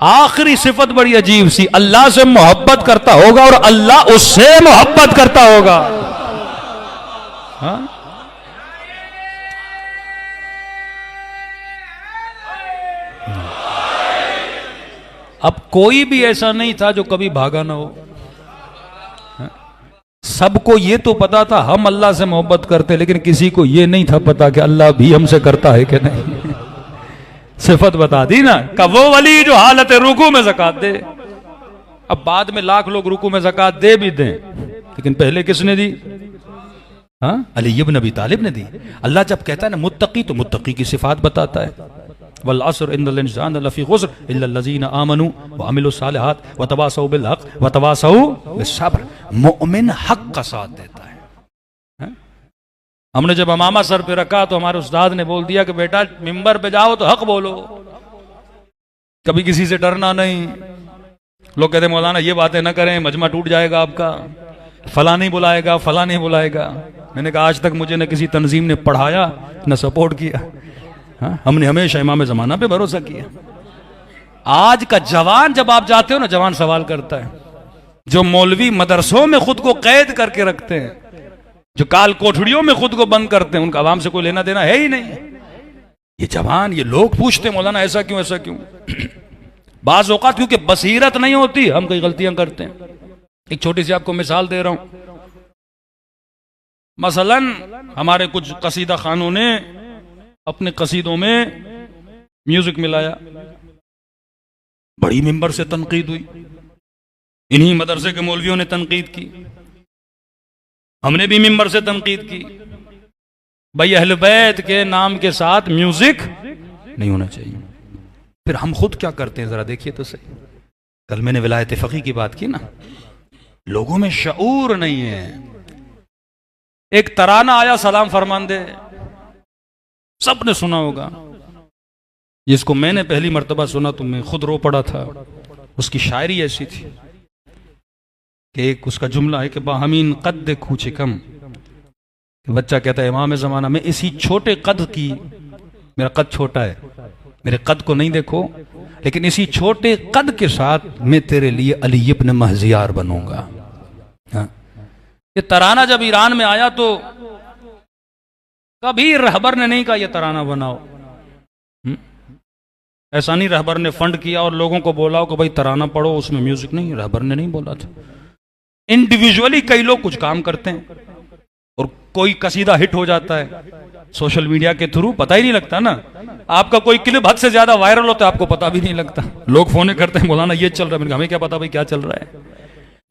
[SPEAKER 1] आखिरी सिफत बड़ी अजीब सी, अल्लाह से मोहब्बत करता होगा और अल्लाह उससे मोहब्बत करता होगा। हाँ? अब कोई भी ऐसा नहीं था जो कभी भागा ना हो। सबको ये तो पता था हम अल्लाह से मोहब्बत करते, लेकिन किसी को ये नहीं था पता कि अल्लाह भी हमसे करता है कि नहीं। सिफत बता दी ना, का वो वली जो हालत रुकू में ज़कात दे। अब बाद में लाख लोग रुकू में ज़कात दे भी दें, लेकिन पहले किसने दी? हाँ, अली इब्न अबी तालिब ने दी। अल्लाह जब कहता है ना मुत्तकी, तो मुत्तकी की सिफात बताता है। वल अस्र इन्नल इंसान लफी खुस्र इल्ला लजीना आमनू व अमिलुस सालिहात व तवासौ बिल हक व तवासौ बिस सब्र। मोमिन हक का साथ देता है। हमने जब अमामा सर पे रखा तो हमारे उस्ताद ने बोल दिया कि बेटा मिंबर पे जाओ तो हक बोलो, कभी किसी से डरना नहीं। लोग कहते मौलाना ये बातें ना करें, मजमा टूट जाएगा आपका, फला नहीं बुलाएगा, फला नहीं बुलाएगा। मैंने कहा आज तक मुझे न किसी तंजीम ने पढ़ाया न सपोर्ट किया। हाँ? हमने हमेशा इमाम ज़माना पे भरोसा किया। आज का जवान जब आप जाते हो ना, जवान सवाल करता है। जो मौलवी मदरसों में खुद को कैद करके रखते हैं, जो काल कोठड़ियों में खुद को बंद करते हैं, उनका आवाम से कोई लेना देना है ही नहीं। ये जवान, ये लोग पूछते मौलाना ऐसा क्यों ऐसा क्यों। बाज़ औक़ात क्योंकि बसीरत नहीं होती, हम कई गलतियां करते हैं। एक छोटी सी आपको मिसाल दे रहा हूं। मसलन हमारे कुछ कसीदा खानों ने अपने कसीदों में म्यूजिक मिलाया, बड़ी मिंबर से तनकीद हुई। इन्हीं मदरसे के मौलवियों ने तनकीद की, हमने भी मिंबर से तनकीद की। भाई अहले बैत के नाम के साथ म्यूजिक नहीं होना चाहिए। फिर हम खुद क्या करते हैं जरा देखिए तो सही। कल मैंने विलायत फ़क़ी की बात की ना, लोगों में शऊर नहीं है। एक तराना आया सलाम फरमांदे, सबने सुना होगा। जिसको मैंने पहली मर्तबा सुना तो मैं खुद रो पड़ा था। उसकी शायरी ऐसी थी कि एक उसका जुमला है कि बाहमीन कद खूचे कम। बच्चा कहता है इमाम ज़माना में इसी छोटे कद की, मेरा कद छोटा है, मेरे कद को नहीं देखो, लेकिन इसी छोटे कद के साथ मैं तेरे लिए अली इब्न महजियार बनूंगा। हाँ? ये तराना जब ईरान में आया तो कभी रहबर ने नहीं कहा ये तराना बनाओ। ऐसा नहीं रहबर ने फंड किया और लोगों को बोला कि भाई तराना पढ़ो, उसमें म्यूजिक नहीं। रहबर ने नहीं बोला था। इंडिविजुअली कई लोग कुछ काम करते हैं। और कोई कसीदा हिट हो जाता है सोशल मीडिया के थ्रू, पता ही नहीं लगता ना। आपका कोई क्लिप हद से ज्यादा वायरल होता है, आपको पता भी नहीं लगता। लोग फोन करते हैं, मौलाना ये चल रहा है, मैंने कहा हमें क्या पता भाई क्या चल रहा है।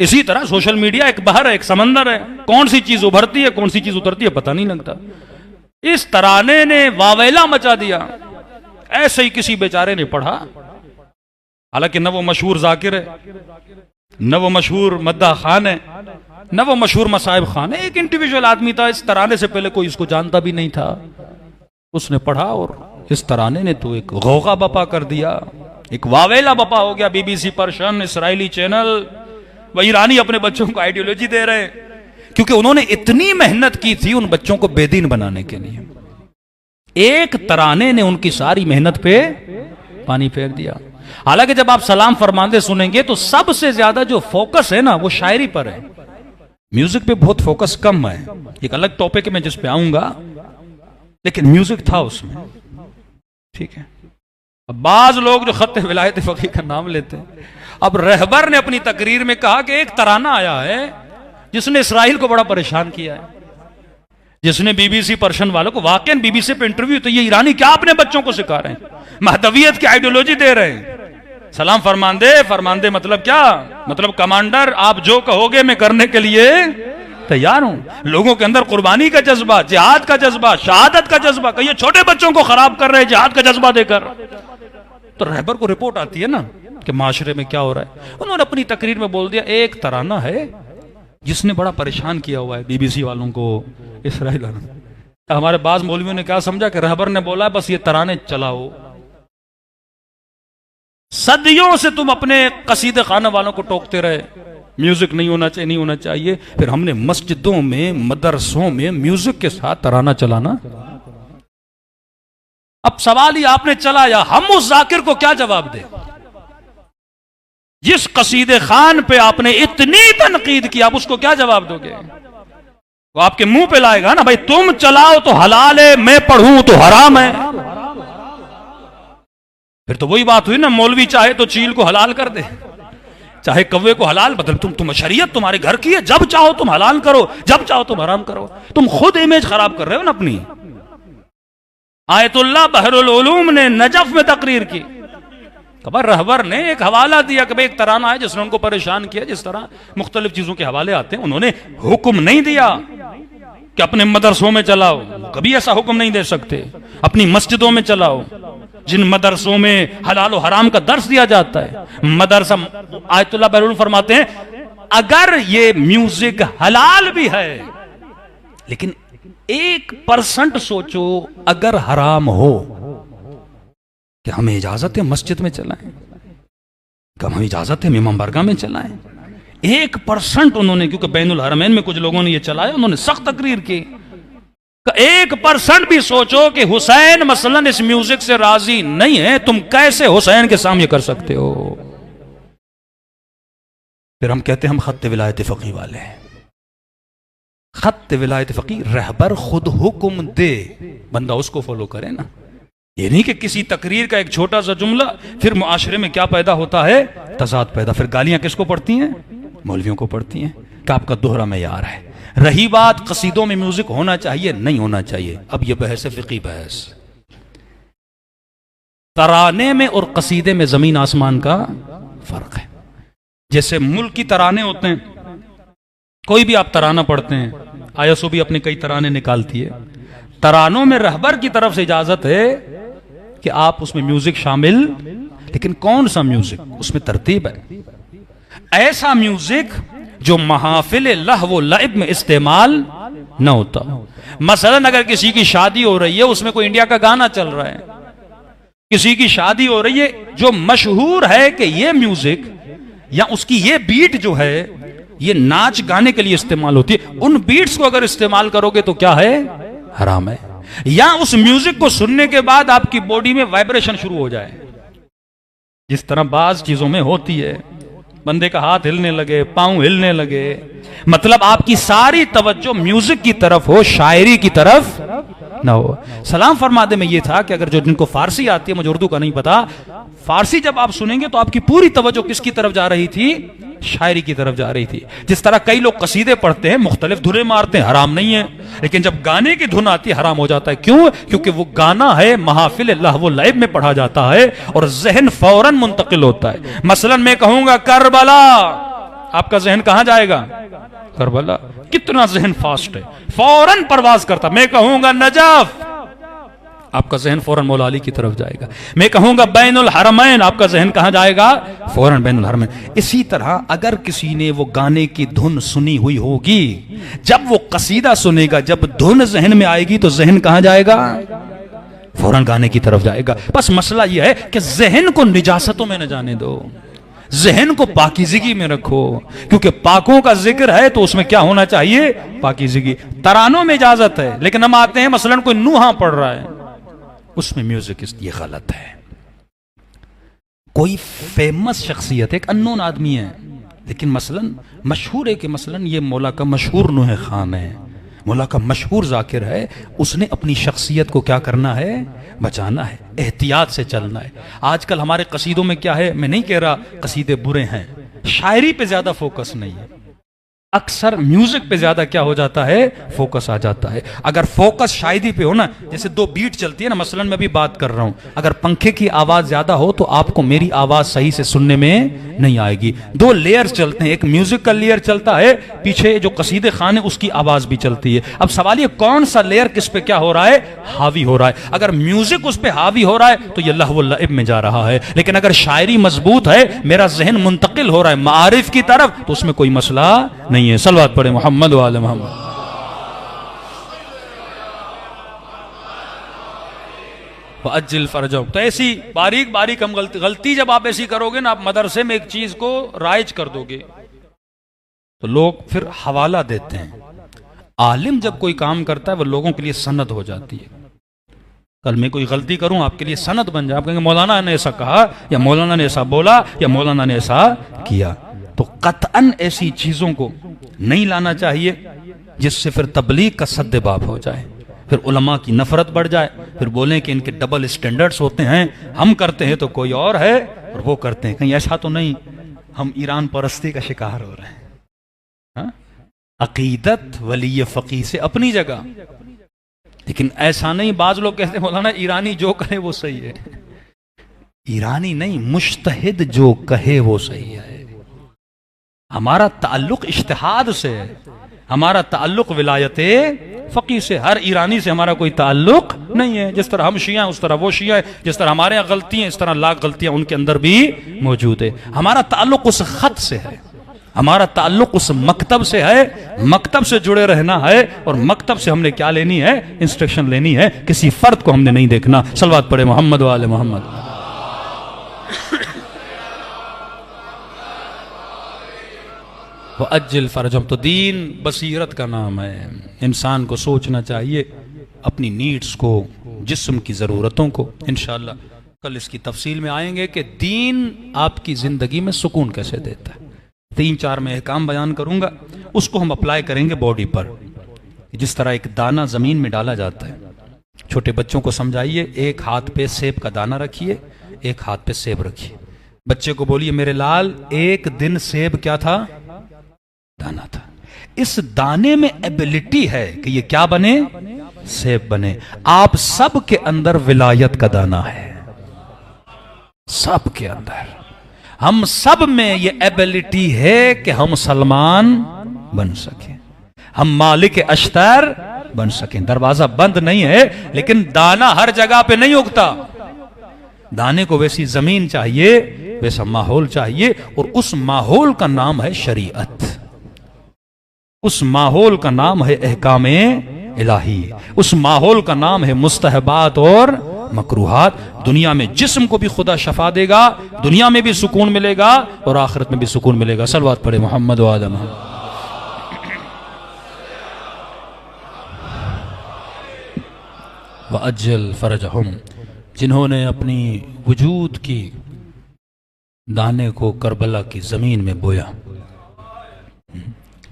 [SPEAKER 1] इसी तरह सोशल मीडिया एक बहर है, एक समंदर है, कौन सी चीज उभरती है कौन सी चीज उतरती है पता नहीं लगता। इस तराने ने वावेला मचा दिया, ऐसे ही किसी बेचारे ने पढ़ा, हालांकि न वो मशहूर जाकिर है, न वो मशहूर मद्दा खान है, न वो मशहूर मसाहिब खान है, एक इंडिविजुअल आदमी था। इस तराने से पहले कोई इसको जानता भी नहीं था। उसने पढ़ा और इस तराने ने तो एक गौगा बपा कर दिया, एक वावेला बपा हो गया। बीबीसी पर्शियन, इसराइली चैनल, वह ईरानी अपने बच्चों को आइडियोलॉजी दे रहे हैं, क्योंकि उन्होंने इतनी मेहनत की थी उन बच्चों को बेदीन बनाने के लिए। एक तराने ने उनकी सारी मेहनत पे पानी फेर दिया। हालांकि जब आप सलाम फरमाते सुनेंगे तो सबसे ज्यादा जो फोकस है ना वो शायरी पर है, म्यूजिक पे बहुत फोकस कम है। एक अलग टॉपिक में जिस पे आऊंगा, लेकिन म्यूजिक था उसमें, ठीक है। अब बाज लोग जो खत विलायत फकीह का नाम लेते हैं, अब रहबर ने अपनी तकरीर में कहा कि एक तराना आया है जिसने इसराइल को बड़ा परेशान किया है, जिसने बीबीसी पर्शियन वालों को, वाकई बीबीसी पे इंटरव्यू, तो ये ईरानी क्या अपने बच्चों को सिखा रहे हैं, महदवियत की आइडियोलॉजी दे रहे हैं। सलाम फरमांदे मतलब क्या, मतलब कमांडर आप जो कहोगे मैं करने के लिए तैयार हूं। लोगों के अंदर कुर्बानी का जज्बा, जिहाद का जज्बा, शहादत का जज्बा, कहिए छोटे बच्चों को खराब कर रहे हैं जिहाद का जज्बा देकर। तो रहबर को रिपोर्ट आती है ना कि माशरे में क्या हो रहा है। उन्होंने अपनी तकरीर में बोल दिया एक तराना है जिसने बड़ा परेशान किया हुआ है बीबीसी वालों को, इसराइल वालों। हमारे बाज मौलवियों ने क्या समझा कि रहबर ने बोला बस ये तराने चलाओ, सदियों से तुम अपने कसीदे खाना वालों को टोकते रहे, म्यूजिक नहीं होना चाहिए, नहीं होना चाहिए। फिर हमने मस्जिदों में, मदरसों में म्यूजिक के साथ तराना चलाना। अब सवाल ही आपने चलाया, हम उस जाकिर को क्या जवाब दे जिस कसीदे खान पे आपने इतनी तनकीद की, आप उसको क्या जवाब दोगे? वो आपके मुंह पे लाएगा ना, भाई तुम चलाओ तो हलाल है, मैं पढ़ूं तो हराम है। फिर तो वही बात हुई ना, मौलवी चाहे तो चील को हलाल कर दे, चाहे कौवे को हलाल, मतलब तुम शरीयत तुम्हारे घर की है, जब चाहो तुम हलाल करो, जब चाहो तुम हराम करो। तुम खुद इमेज खराब कर रहे हो ना अपनी। आयतुल्लाह बहरुल उलूम ने नजफ में तकरीर की, खबर रहबर ने एक हवाला दिया कि भाई एक तराना है जिसने उनको परेशान किया। जिस तरह मुख्तलिफ चीजों के हवाले आते हैं, उन्होंने हुक्म नहीं दिया कि अपने मदरसों में चलाओ, कभी ऐसा हुक्म नहीं दे सकते। अपनी मस्जिदों में चलाओ, जिन मदरसों में हलाल और हराम का दर्स दिया जाता है। मदरसा, आयतुल्लाह बहरुल फरमाते हैं अगर ये म्यूजिक हलाल भी है, लेकिन 1% सोचो अगर हराम हो, कि हमें इजाजत है मस्जिद में चलाएं, कि हमें इजाजत है इमाम बारगाह में चलाएं। 1% उन्होंने, क्योंकि बैनुल हरमैन में कुछ लोगों ने ये चलाया, उन्होंने सख्त तकरीर की। 1% भी सोचो कि हुसैन मसलन इस म्यूजिक से राजी नहीं है, तुम कैसे हुसैन के सामने कर सकते हो? फिर हम कहते हैं हम खत्ते विलायत फकीह वाले हैं। खत्ते विलायत फकीह, रहबर खुद हुक्म दे, बंदा उसको फॉलो करे ना। ये नहीं कि किसी तकरीर का एक छोटा सा जुमला, फिर मुआशरे में क्या पैदा होता है, तजाद पैदा। फिर गालियां किसको पड़ती हैं? मौलवियों को पड़ती हैं कि आपका दोहरा मेयार है। रही बात कसीदों में म्यूजिक होना चाहिए नहीं होना चाहिए, अब यह बहस है, फिकी बहस। तराने में और कसीदे में जमीन आसमान का फर्क है। जैसे मुल्की तराने होते हैं, कोई भी आप तराना पढ़ते हैं, आईएसओ भी अपने कई तराने निकालती है। तरानों में रहबर की तरफ से इजाजत है कि आप उसमें म्यूजिक शामिल, लेकिन कौन सा म्यूजिक? उसमें तरतीब है। ऐसा म्यूजिक जो महाफिल लहव व लइब में इस्तेमाल न होता। मसलन अगर किसी की शादी हो रही है, उसमें कोई इंडिया का गाना चल रहा है, किसी की शादी हो रही है, जो मशहूर है कि ये म्यूजिक या उसकी ये बीट जो है ये नाच गाने के लिए इस्तेमाल होती है, उन बीट्स को अगर इस्तेमाल करोगे तो क्या है? हराम है। या उस म्यूजिक को सुनने के बाद आपकी बॉडी में वाइब्रेशन शुरू हो जाए, जिस तरह बाज चीजों में होती है, बंदे का हाथ हिलने लगे, पांव हिलने लगे, मतलब आपकी सारी तवज्जो म्यूजिक की तरफ हो, शायरी की तरफ ना हो। सलाम फरमादे में यह था कि अगर जो जिनको फारसी आती है, मुझे उर्दू का नहीं पता, फारसी जब आप सुनेंगे तो आपकी पूरी तवज्जो किसकी तरफ जा रही थी? शायरी की तरफ जा रही थी। जिस तरह कई लोग कसीदे पढ़ते हैं, मुख्तलिफ धुनें मारते हैं, हराम नहीं है, लेकिन जब गाने की धुन आती है हराम हो जाता है। क्यों? क्योंकि वो गाना है, महफिल लहव लाइब में पढ़ा जाता है और जहन फौरन मुंतकिल होता है। मसलन मैं कहूंगा करबला, आपका जहन कहां जाएगा? करबला। कितना जहन फास्ट है, फौरन परवाज करता। मैं कहूंगा नजफ, आपका जहन फौरन मौला अली की तरफ जाएगा। मैं कहूंगा बैनुल हरमैन, आपका जहन कहां जाएगा? फौरन बैनुल हरमैन। इसी तरह अगर किसी ने वो गाने की धुन सुनी हुई होगी, जब वो कसीदा सुनेगा, जब धुन जहन में आएगी तो जहन कहां जाएगा? फौरन गाने की तरफ जाएगा। बस मसला यह है कि जहन को निजासतों में न जाने दो, जहन को पाकीज़गी में रखो, क्योंकि पाकों का जिक्र है तो उसमें क्या होना चाहिए? पाकीज़गी। तरानों में इजाजत है, लेकिन हम आते हैं मसलन कोई नूहा पढ़ रहा है, उसमें म्यूजिक, ये गलत है। कोई फेमस शख्सियत, एक अननोन आदमी है, लेकिन मसलन मशहूर है कि मसलन ये मौला का मशहूर नूहे खान है, मौला का मशहूर जाकिर है, उसने अपनी शख्सियत को क्या करना है? बचाना है, एहतियात से चलना है। आजकल हमारे कसीदों में क्या है, मैं नहीं कह रहा कसीदे बुरे हैं, शायरी पे ज्यादा फोकस नहीं है, अक्सर म्यूजिक पे ज्यादा क्या हो जाता है? फोकस आ जाता है। अगर फोकस शायरी पे हो ना, जैसे दो बीट चलती है ना, मसलन मैं भी बात कर रहा हूं, अगर पंखे की आवाज ज्यादा हो तो आपको मेरी आवाज सही से सुनने में नहीं आएगी। दो लेयर चलते हैं, एक म्यूजिक का लेयर चलता है, पीछे जो कसीदे खान है उसकी आवाज भी चलती है। अब सवाल ये कौन सा लेयर किस पे क्या हो रहा है? हावी हो रहा है। अगर म्यूजिक उस पे हावी हो रहा है तो ये लहवुल लाइब में जा रहा है, लेकिन अगर शायरी मजबूत है, मेरा जहन मुंतकिल हो रहा है मारिफ की तरफ, तो उसमें कोई मसला नहीं है। सलवात पढ़े मोहम्मद वाले मोहम्मद। अज्जिल फरजो। तो ऐसी बारीक बारीक हम गलती जब आप ऐसी करोगे ना, आप मदरसे में एक चीज को राइज कर दोगे तो लोग फिर हवाला देते हैं। आलिम जब कोई काम करता है वो लोगों के लिए सनद हो जाती है। कल मैं कोई गलती करूं आपके लिए सनद बन जाए, आप कहेंगे मौलाना ने ऐसा कहा, या मौलाना ने ऐसा बोला, या मौलाना ने ऐसा किया। तो कतअन ऐसी चीजों को नहीं लाना चाहिए जिससे फिर तबलीग का सद्देबाब हो जाए, फिर उलमा की नफरत बढ़ जाए, फिर बोलें कि इनके डबल स्टैंडर्ड्स होते हैं, हम करते हैं तो कोई और है और वो करते हैं। कहीं ऐसा तो नहीं हम ईरान परस्ती का शिकार हो रहे हैं? हाँ? अकीदत वली फकीह से अपनी जगह, लेकिन ऐसा नहीं। बाज लोग कहते हैं मौलाना ईरानी जो कहे वो सही है। ईरानी नहीं, मुश्तहिद जो कहे वो सही है। हमारा ताल्लुक इज्तिहाद से है, हमारा ताल्लुक विलायते फकीह से। हर ईरानी से हमारा कोई ताल्लुक नहीं है। जिस तरह हम शिया हैं उस तरह वो शिया है, जिस तरह हमारे यहाँ गलतियां इस तरह लाख गलतियां उनके अंदर भी मौजूद है। हमारा ताल्लुक उस खत से है, हमारा ताल्लुक उस मकतब से है, मकतब से जुड़े रहना है। और मकतब से हमने क्या लेनी है? इंस्ट्रक्शन लेनी है, किसी फर्द को हमने नहीं देखना। सलवात पढ़े मोहम्मद वाले मोहम्मद। अज्जिल फरजम। तो दीन बसीरत का नाम है। इंसान को सोचना चाहिए अपनी नीड्स को, जिस्म की ज़रूरतों को। इंशाअल्लाह कल इसकी तफसील में आएंगे कि दीन आपकी ज़िंदगी में सुकून कैसे देता है। 3-4 मैं अहकाम बयान करूंगा, उसको हम अप्लाई करेंगे बॉडी पर। जिस तरह एक दाना ज़मीन में डाला जाता है, छोटे बच्चों को समझाइए, एक हाथ पे सेब का दाना रखिए, एक हाथ पे सेब रखिए। बच्चे को बोलिए मेरे लाल, एक दिन सेब क्या था? दाना था। इस दाने में एबिलिटी है कि ये क्या बने? सेब बने। आप सब के अंदर विलायत का दाना है, सब के अंदर। हम सब में ये एबिलिटी है कि हम सलमान बन सके, हम मालिक अश्तर बन सके। दरवाजा बंद नहीं है, लेकिन दाना हर जगह पे नहीं उगता। दाने को वैसी जमीन चाहिए, वैसा माहौल चाहिए, और उस माहौल का नाम है शरीयत, उस माहौल का नाम है अहकाम इलाही, उस माहौल का नाम है मुस्तहबात और मकरूहात। दुनिया में जिस्म को भी खुदा शफा देगा, दुनिया में भी सुकून मिलेगा और आखिरत में भी सुकून मिलेगा। सलवात पढ़े मोहम्मद व आदम। व अज्जल फरजहुम। जिन्होंने अपनी वजूद की दाने को करबला की जमीन में बोया।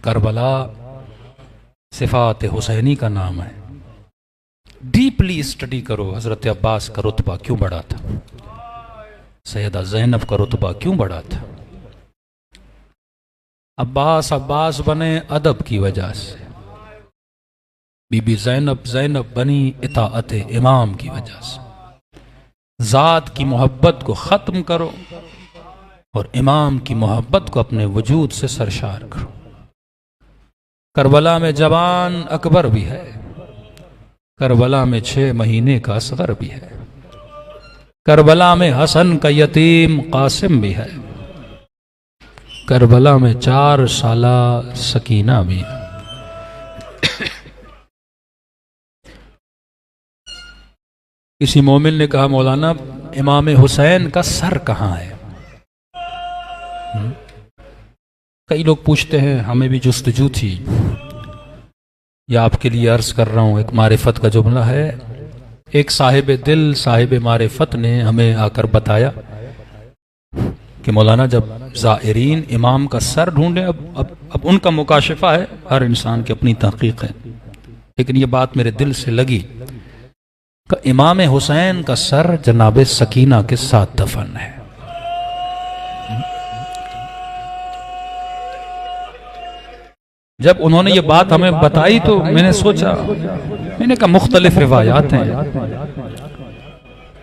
[SPEAKER 1] करबला सिफात हुसैनी का नाम है। डीपली स्टडी करो, हजरत अब्बास का रुतबा क्यों बढ़ा था, सैयदा ज़ैनब का रुतबा क्यों बढ़ा था, अब्बास अब्बास बने अदब की वजह से, बीबी ज़ैनब ज़ैनब बनी इताअत इमाम की वजह से। ज़ात की मोहब्बत को ख़त्म करो और इमाम की मोहब्बत को अपने वजूद से सरशार करो। करबला में जवान अकबर भी है, करबला में 6 महीने का असगर भी है, करबला में हसन का यतीम कासिम भी है, करबला में 4 साला सकीना भी है। किसी मोमिन ने कहा, मौलाना इमाम हुसैन का सर कहाँ है? कई लोग पूछते हैं, हमें भी जुस्तजू थी, या आपके लिए अर्ज कर रहा हूं। एक मारिफत का जुमला है, एक साहिब दिल साहिब मारिफत ने हमें आकर बताया कि मौलाना जब ज़ायरीन इमाम का सर ढूंढे, अब उनका मुकाशिफा है, हर इंसान की अपनी तहकीक है, लेकिन ये बात मेरे दिल से लगी कि इमाम हुसैन का सर जनाब सकीना के साथ दफन है। जब उन्होंने ये बात हमें बताई तो मैंने सोचा, मैंने कहा मुख्तलिफ रिवायात हैं,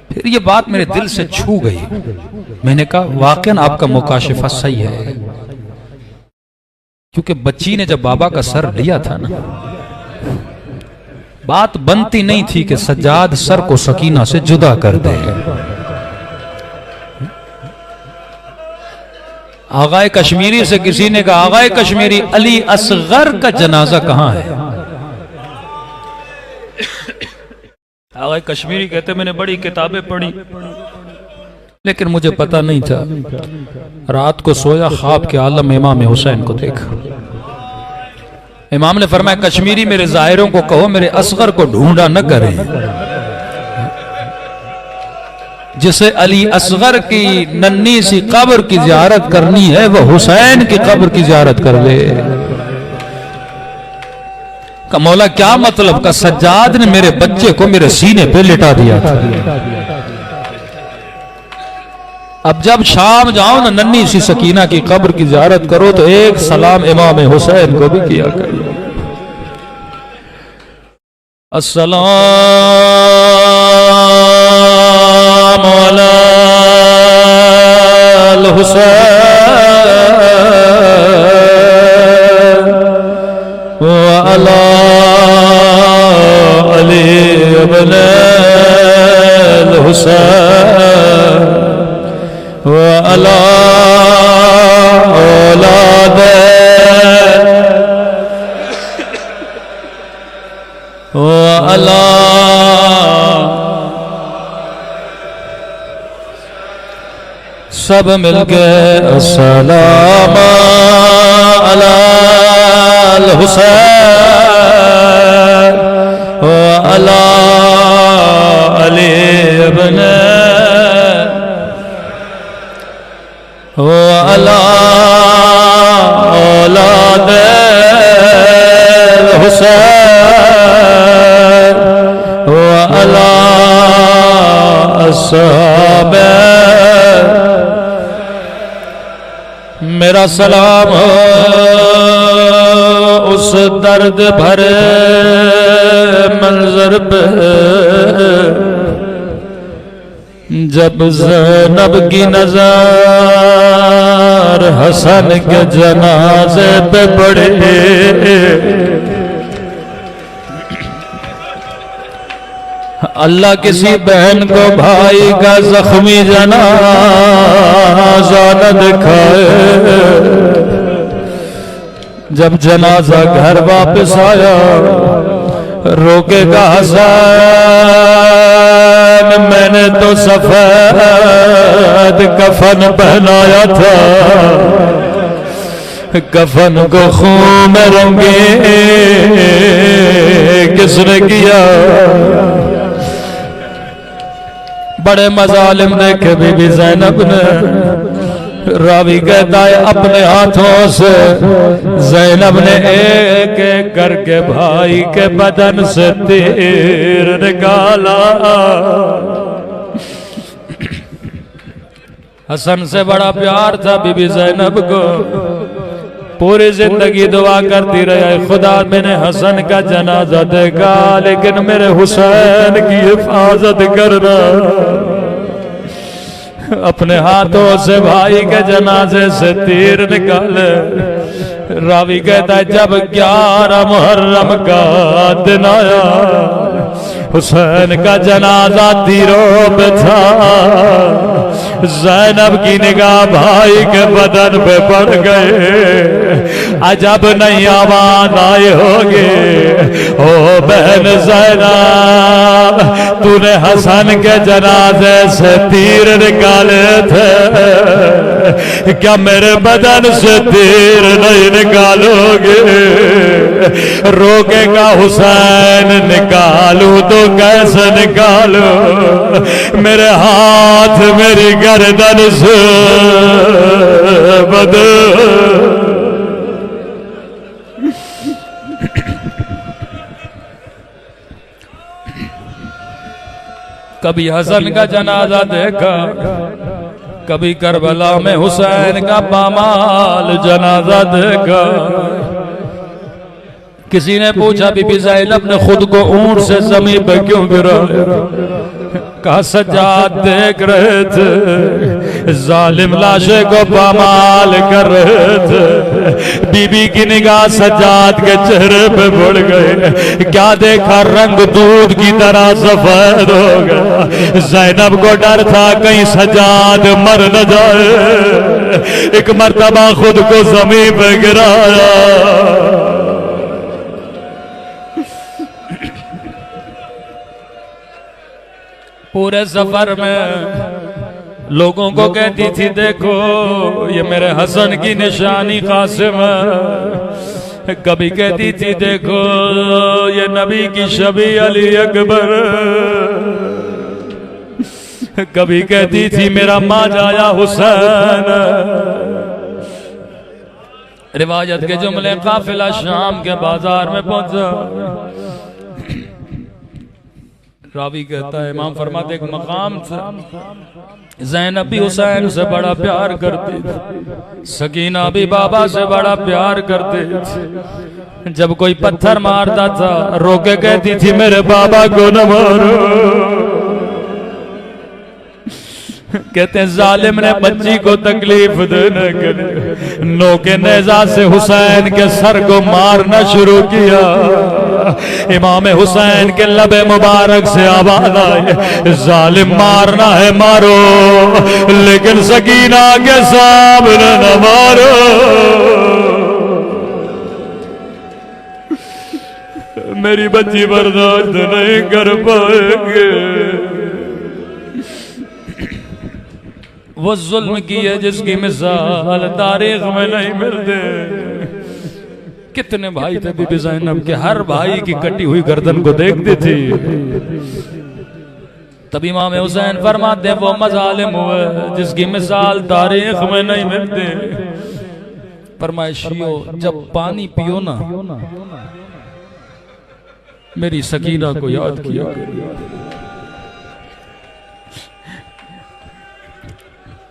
[SPEAKER 1] फिर ये बात मेरे दिल से छू गई। मैंने कहा वाकई आपका मुकाशिफा सही है, क्योंकि बच्ची ने जब बाबा का सर लिया था ना, बात बनती नहीं थी कि सज्जाद सर को सकीना से जुदा कर दे। आगाए कश्मीरी से किसी ने कहा, आगाए कश्मीरी अली असगर का जनाजा कहां है? आगाए कश्मीरी कहते, मैंने बड़ी किताबें पढ़ी लेकिन मुझे पता नहीं था। रात को सोया, ख्वाब के आलम में इमाम हुसैन को देखा। इमाम ने फरमाया, कश्मीरी मेरे ज़ाहिरों को कहो मेरे असगर को ढूंढा न करें, जिसे अली असगर की नन्ही सी कब्र की ज़ियारत करनी है वह हुसैन की कब्र की ज़ियारत कर ले। का मौला क्या मतलब? का सज्जाद ने मेरे बच्चे को मेरे सीने पे लिटा दिया था। अब जब शाम जाओ ना, नन्ही सी सकीना की कब्र की ज़ियारत करो तो एक सलाम इमाम हुसैन को भी किया करो। अस्सलाम अलल हुसैन व अला अली इब्न हुसैन व अला औलाद व अला सब मिलके अस्सलाम अलल हुसैन व अला अली इब्न व अला औलाद हुसैन व अला अस्हाब। मेरा सलाम हो उस दर्द भरे मंजर पे जब ज़ैनब की नज़र हसन के जनाजे पे पड़े। अल्लाह किसी बहन को भाई का जख्मी जनाजा न दिखाए। जब जनाजा घर वापस आया, रोकेगा हसन, मैंने तो सफेद कफन पहनाया था, कफन को खून में रंगे किसने किया? बड़े मजालिम देखे बीबी ज़ैनब ने। रावी कहता है अपने हाथों से ज़ैनब ने एक एक करके भाई के बदन से तीर निकाला। हसन से बड़ा प्यार था बीबी ज़ैनब को। पूरी जिंदगी दुआ करती रही, खुदा मैंने हसन का जनाजा देखा लेकिन मेरे हुसैन की हिफाजत करना। अपने हाथों से भाई के जनाजे से तीर निकाले। रावी कहता है जब 11 मुहर्रम का दिन आया, हुसैन का जनाजा तीरों पे था। ज़ैनब की निगाह भाई के बदन पे पड़ गए। अजब नहीं आवाज आए होगे, ओ बहन ज़ैनब तूने हसन के जनाजे से तीर निकाले थे, क्या मेरे बदन से तीर नहीं निकालोगे? रोकेगा हुसैन, निकालू तो कैसे निकालो? मेरे हाथ मेरी गर्दन से बदल। कभी हसन का जनाजा देखा, कभी करबला में हुसैन का पामाल जनाजा देखा। किसी ने पूछा बीबी ज़ैनब ने खुद को ऊंट से ज़मीन पर क्यों गिराया? कहा सज्जाद देख रहे थे, जालिम लाशे को पामाल कर रहे थे। बीबी की निगाह सज्जाद के चेहरे पे मुड़ गए। क्या देखा? रंग दूध की तरह सफेद हो गया। ज़ैनब को डर था कहीं सज्जाद मर न जाए। एक मर्तबा खुद को जमीन पे गिराया। पूरे सफर में लोगों को कहती थी देखो ये मेरे हसन की निशानी कासिम है। कभी कहती थी देखो ये नबी की शबी अली अकबर। कभी कहती थी मेरा माजाया हुसैन। रिवायत के जुमले, काफिला शाम के बाजार में पहुंचा। रावी कहता है इमाम फरमाते एक मकाम था, ज़ैनब भी हुसैन से बड़ा प्यार करती थी, सकीना भी बाबा से बड़ा प्यार करते थे। जब कोई पत्थर मारता था रोके कहती थी मेरे बाबा को न मारो। कहते हैं जालिम ने बच्ची को तकलीफ देने के लिए नोके नेजा से हुसैन के सर को मारना शुरू किया। इमाम हुसैन के लबे मुबारक से आवाज आई जालिम मारना है मारो, लेकिन सकीना के सामने न मारो। मेरी बच्ची बर्दाश्त नहीं कर पाएंगे। वो जुल्म की है जिसकी मिसाल तारीख में नहीं मिलते। कितने भाई थे बीबी ज़ैनब के, हर भाई की कटी हुई गर्दन को देखती थी। तब इमाम हुसैन फरमाते वो मजालिम हुए जिसकी मिसाल तारीख में नहीं मिलते। फरमाइशियो जब पानी पियो ना मेरी सकीना को याद किया।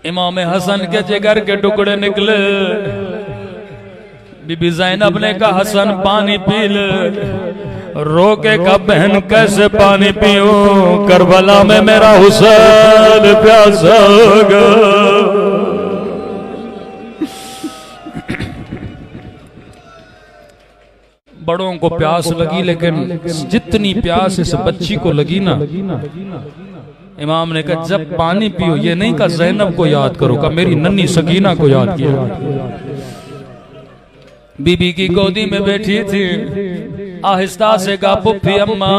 [SPEAKER 1] इमाम हसन के जिगर के टुकड़े निकले। बीबी ज़ैनब ने कहा हसन पानी पी ले। रोके का बहन कैसे पानी पीऊं, करबला में मेरा हुसैन प्यासा होगा। बड़ों को प्यास लगी, लेकिन जितनी प्यास इस बच्ची को लगी ना, इमाम ने कहा जब पानी पियो, ये नहीं कहा ज़ैनब को याद करो, कहा मेरी नन्ही सकीना को याद किया। बीबी की गोदी में बैठी थी, आहिस्ता से कहा पुप्पी अम्मा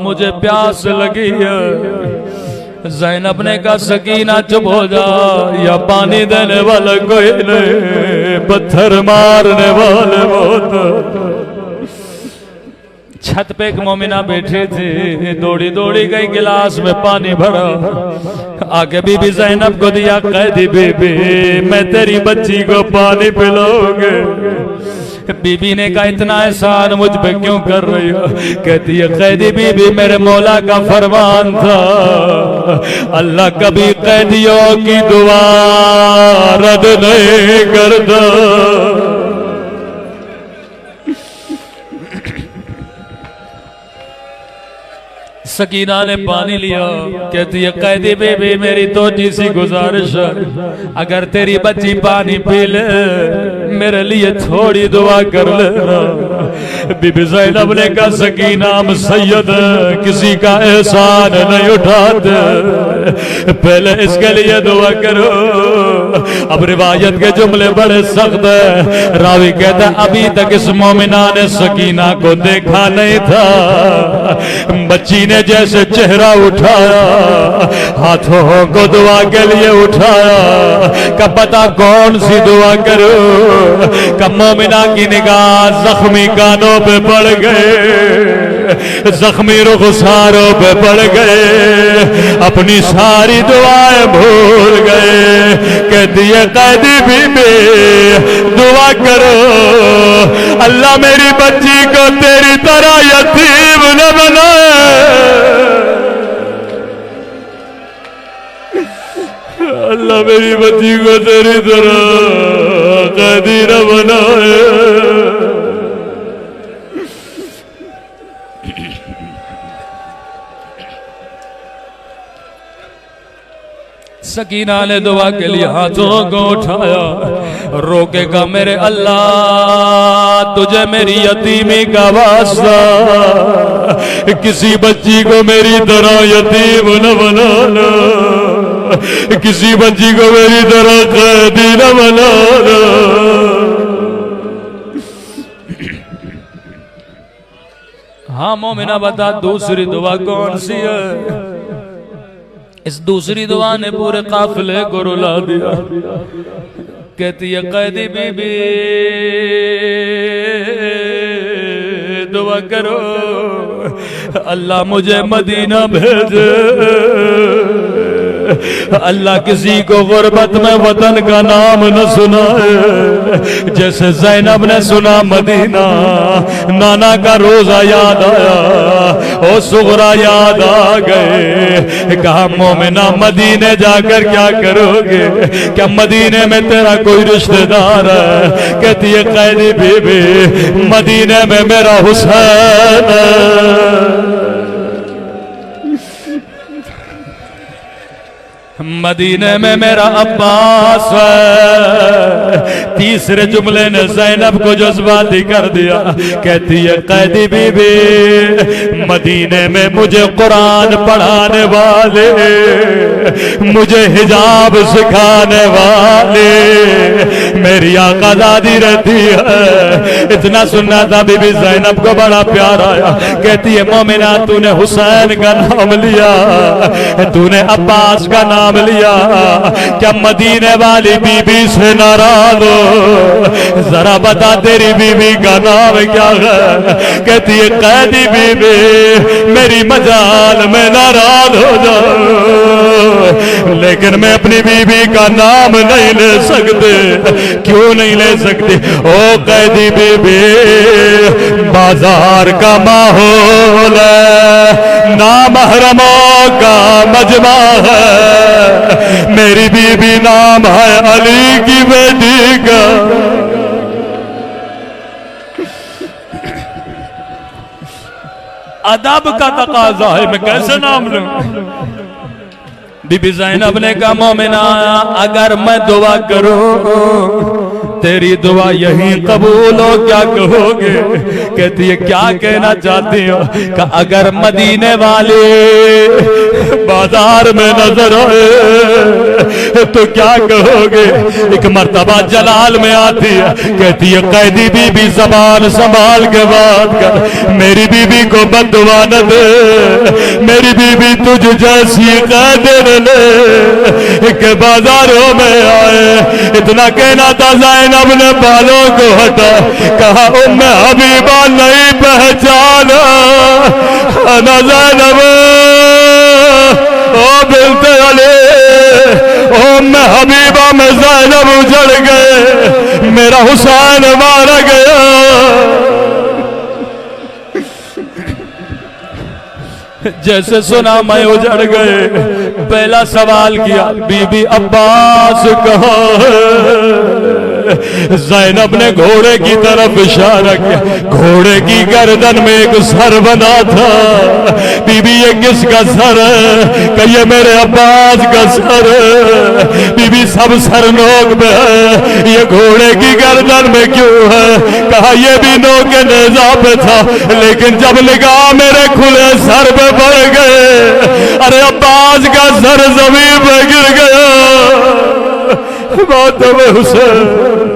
[SPEAKER 1] मुझे प्यास लगी है। ज़ैनब ने कहा सकीना चुप हो जा, या पानी देने वाला कोई नहीं, पत्थर मारने वाले बहुत। छत पे एक मोमिना बैठी थी, दौड़ी दौड़ी गई गिलास में पानी भरा, आके बीबी ज़ैनब को दिया। कैदी बीबी मैं तेरी बच्ची को पानी पिलाऊंगी। बीबी ने कहा इतना एहसान मुझ पे क्यों कर रही हो? कहती है कैदी बीबी मेरे मौला का फरमान था अल्लाह कभी कैदियों की दुआ रद्द नहीं करता। सकीना ने पानी लिया, कहती है कैदी बेबी मेरी तो सी गुजारिश, अगर तेरी बच्ची पानी पी ले मेरे लिए थोड़ी दुआ कर लेना। बीबी ज़ैनब ने कहा सकीना हम सैयद किसी का एहसान नहीं उठाते, पहले इसके लिए दुआ करो। अब रिवायत के जुमले बड़े सख्त है। रावी कहता अभी तक इस मोमिना ने सकीना को देखा नहीं था, बच्ची ने जैसे चेहरा उठाया, हाथों को दुआ के लिए उठाया, कब पता कौन सी दुआ करो। कब मोमिना की निगाह जख्मी कानों पे पड़ गए, जख्मी रुखसारों पे पड़ गए, अपनी सारी दुआएं भूल गए। कहती है कैदी बीबी दुआ करो, अल्लाह मेरी बच्ची को तेरी तरह यतीम न बनाए, अल्लाह मेरी बच्ची को तेरी तरह कैदी न बनाए। सकीना ने दुआ के लिए हाथों को उठाया, रोकेगा मेरे अल्लाह तुझे मेरी यतीमी का वास्ता, किसी बच्ची को मेरी तरह यतीम न बनाना, किसी बच्ची को मेरी तरह कैदी न बनाना। हाँ मोमिना बता दूसरी दुआ कौन सी है? इस दूसरी दुआ ने पूरे काफिले को रुला दिया। कहती है कैदी बीबी दुआ करो, अल्लाह मुझे मदीना भेजे, अल्लाह किसी को गुर्बत में वतन का नाम न सुनाए, जैसे ज़ैनब ने सुना मदीना, नाना का रोजा याद आया, ओ सुगरा याद आ गए। कहा मोमिना मदीने जाकर क्या करोगे, क्या मदीने में तेरा कोई रिश्तेदार है? कहती है कैदी बीबी मदीने में मेरा हुसैन है, मदीने में मेरा अब्बास है। तीसरे जुमले ने ज़ैनब को जज्बाती कर दिया। कहती है कैदी बीबी मदीने में मुझे कुरान पढ़ाने वाले, मुझे हिजाब सिखाने वाले मेरी आका दादी रहती है। इतना सुनना था बीबी ज़ैनब को बड़ा प्यार आया। कहती है मोमिना तूने हुसैन का नाम लिया, तूने अब्बास का नाम लिया, क्या मदीने वाली बीबी से नाराज हो? जरा बता तेरी बीबी का नाम क्या है? कहती है कैदी बीबी मेरी मजाल में नाराज हो जाओ, लेकिन मैं अपनी बीबी का नाम नहीं ले सकते। क्यों नहीं ले सकती? ओ कैदी बीबी बाजार का माहौल है, नामहरमों का मजमा है, मेरी बीबी नाम है अली की बेटी का। अदब का तकाजा है, मैं कैसे नाम लूं? बीबी ज़ैनब ने कहा मोमिना अगर मैं दुआ करूं तेरी दुआ यही कबूल हो, क्या कहोगे? कहती है क्या कहना चाहती हो? कि अगर मदीने वाले बाजार में नजर आए तो क्या कहोगे? एक मर्तबा जलाल में आती है, कहती है कैदी बीबी जबान संभाल के बात कर, मेरी बीबी को बददुआ न दे, मेरी बीबी तुझ जैसी कैद ले के बाजारों में आए। इतना कहना था ज़ैनब ने बालों को हटा, कहा उम्मे हबीबा नहीं पहचाना ना ज़ैनब ओ बिन्ते अली, उम्मे हबीबा में ज़ैनब उजड़ गए, मेरा हुसैन मारा गया। जैसे सुना मैं उजड़ गए, पहला सवाल किया बीबी अब्बास कहाँ है? ज़ैनब ने घोड़े की तरफ इशारा किया। घोड़े की गर्दन में एक सर बना था। बीबी ये किसका सर है? कि ये मेरे अब्बास का सर है। बीबी सब सर नोक में है, ये घोड़े की गर्दन में क्यों है? कहा ये भी नोक नेज़ा पे था, लेकिन जब निगाह मेरे खुले सर पे पड़ गए, अरे अब्बास का सर जमीन पे गिर गया। मातम हुसैन,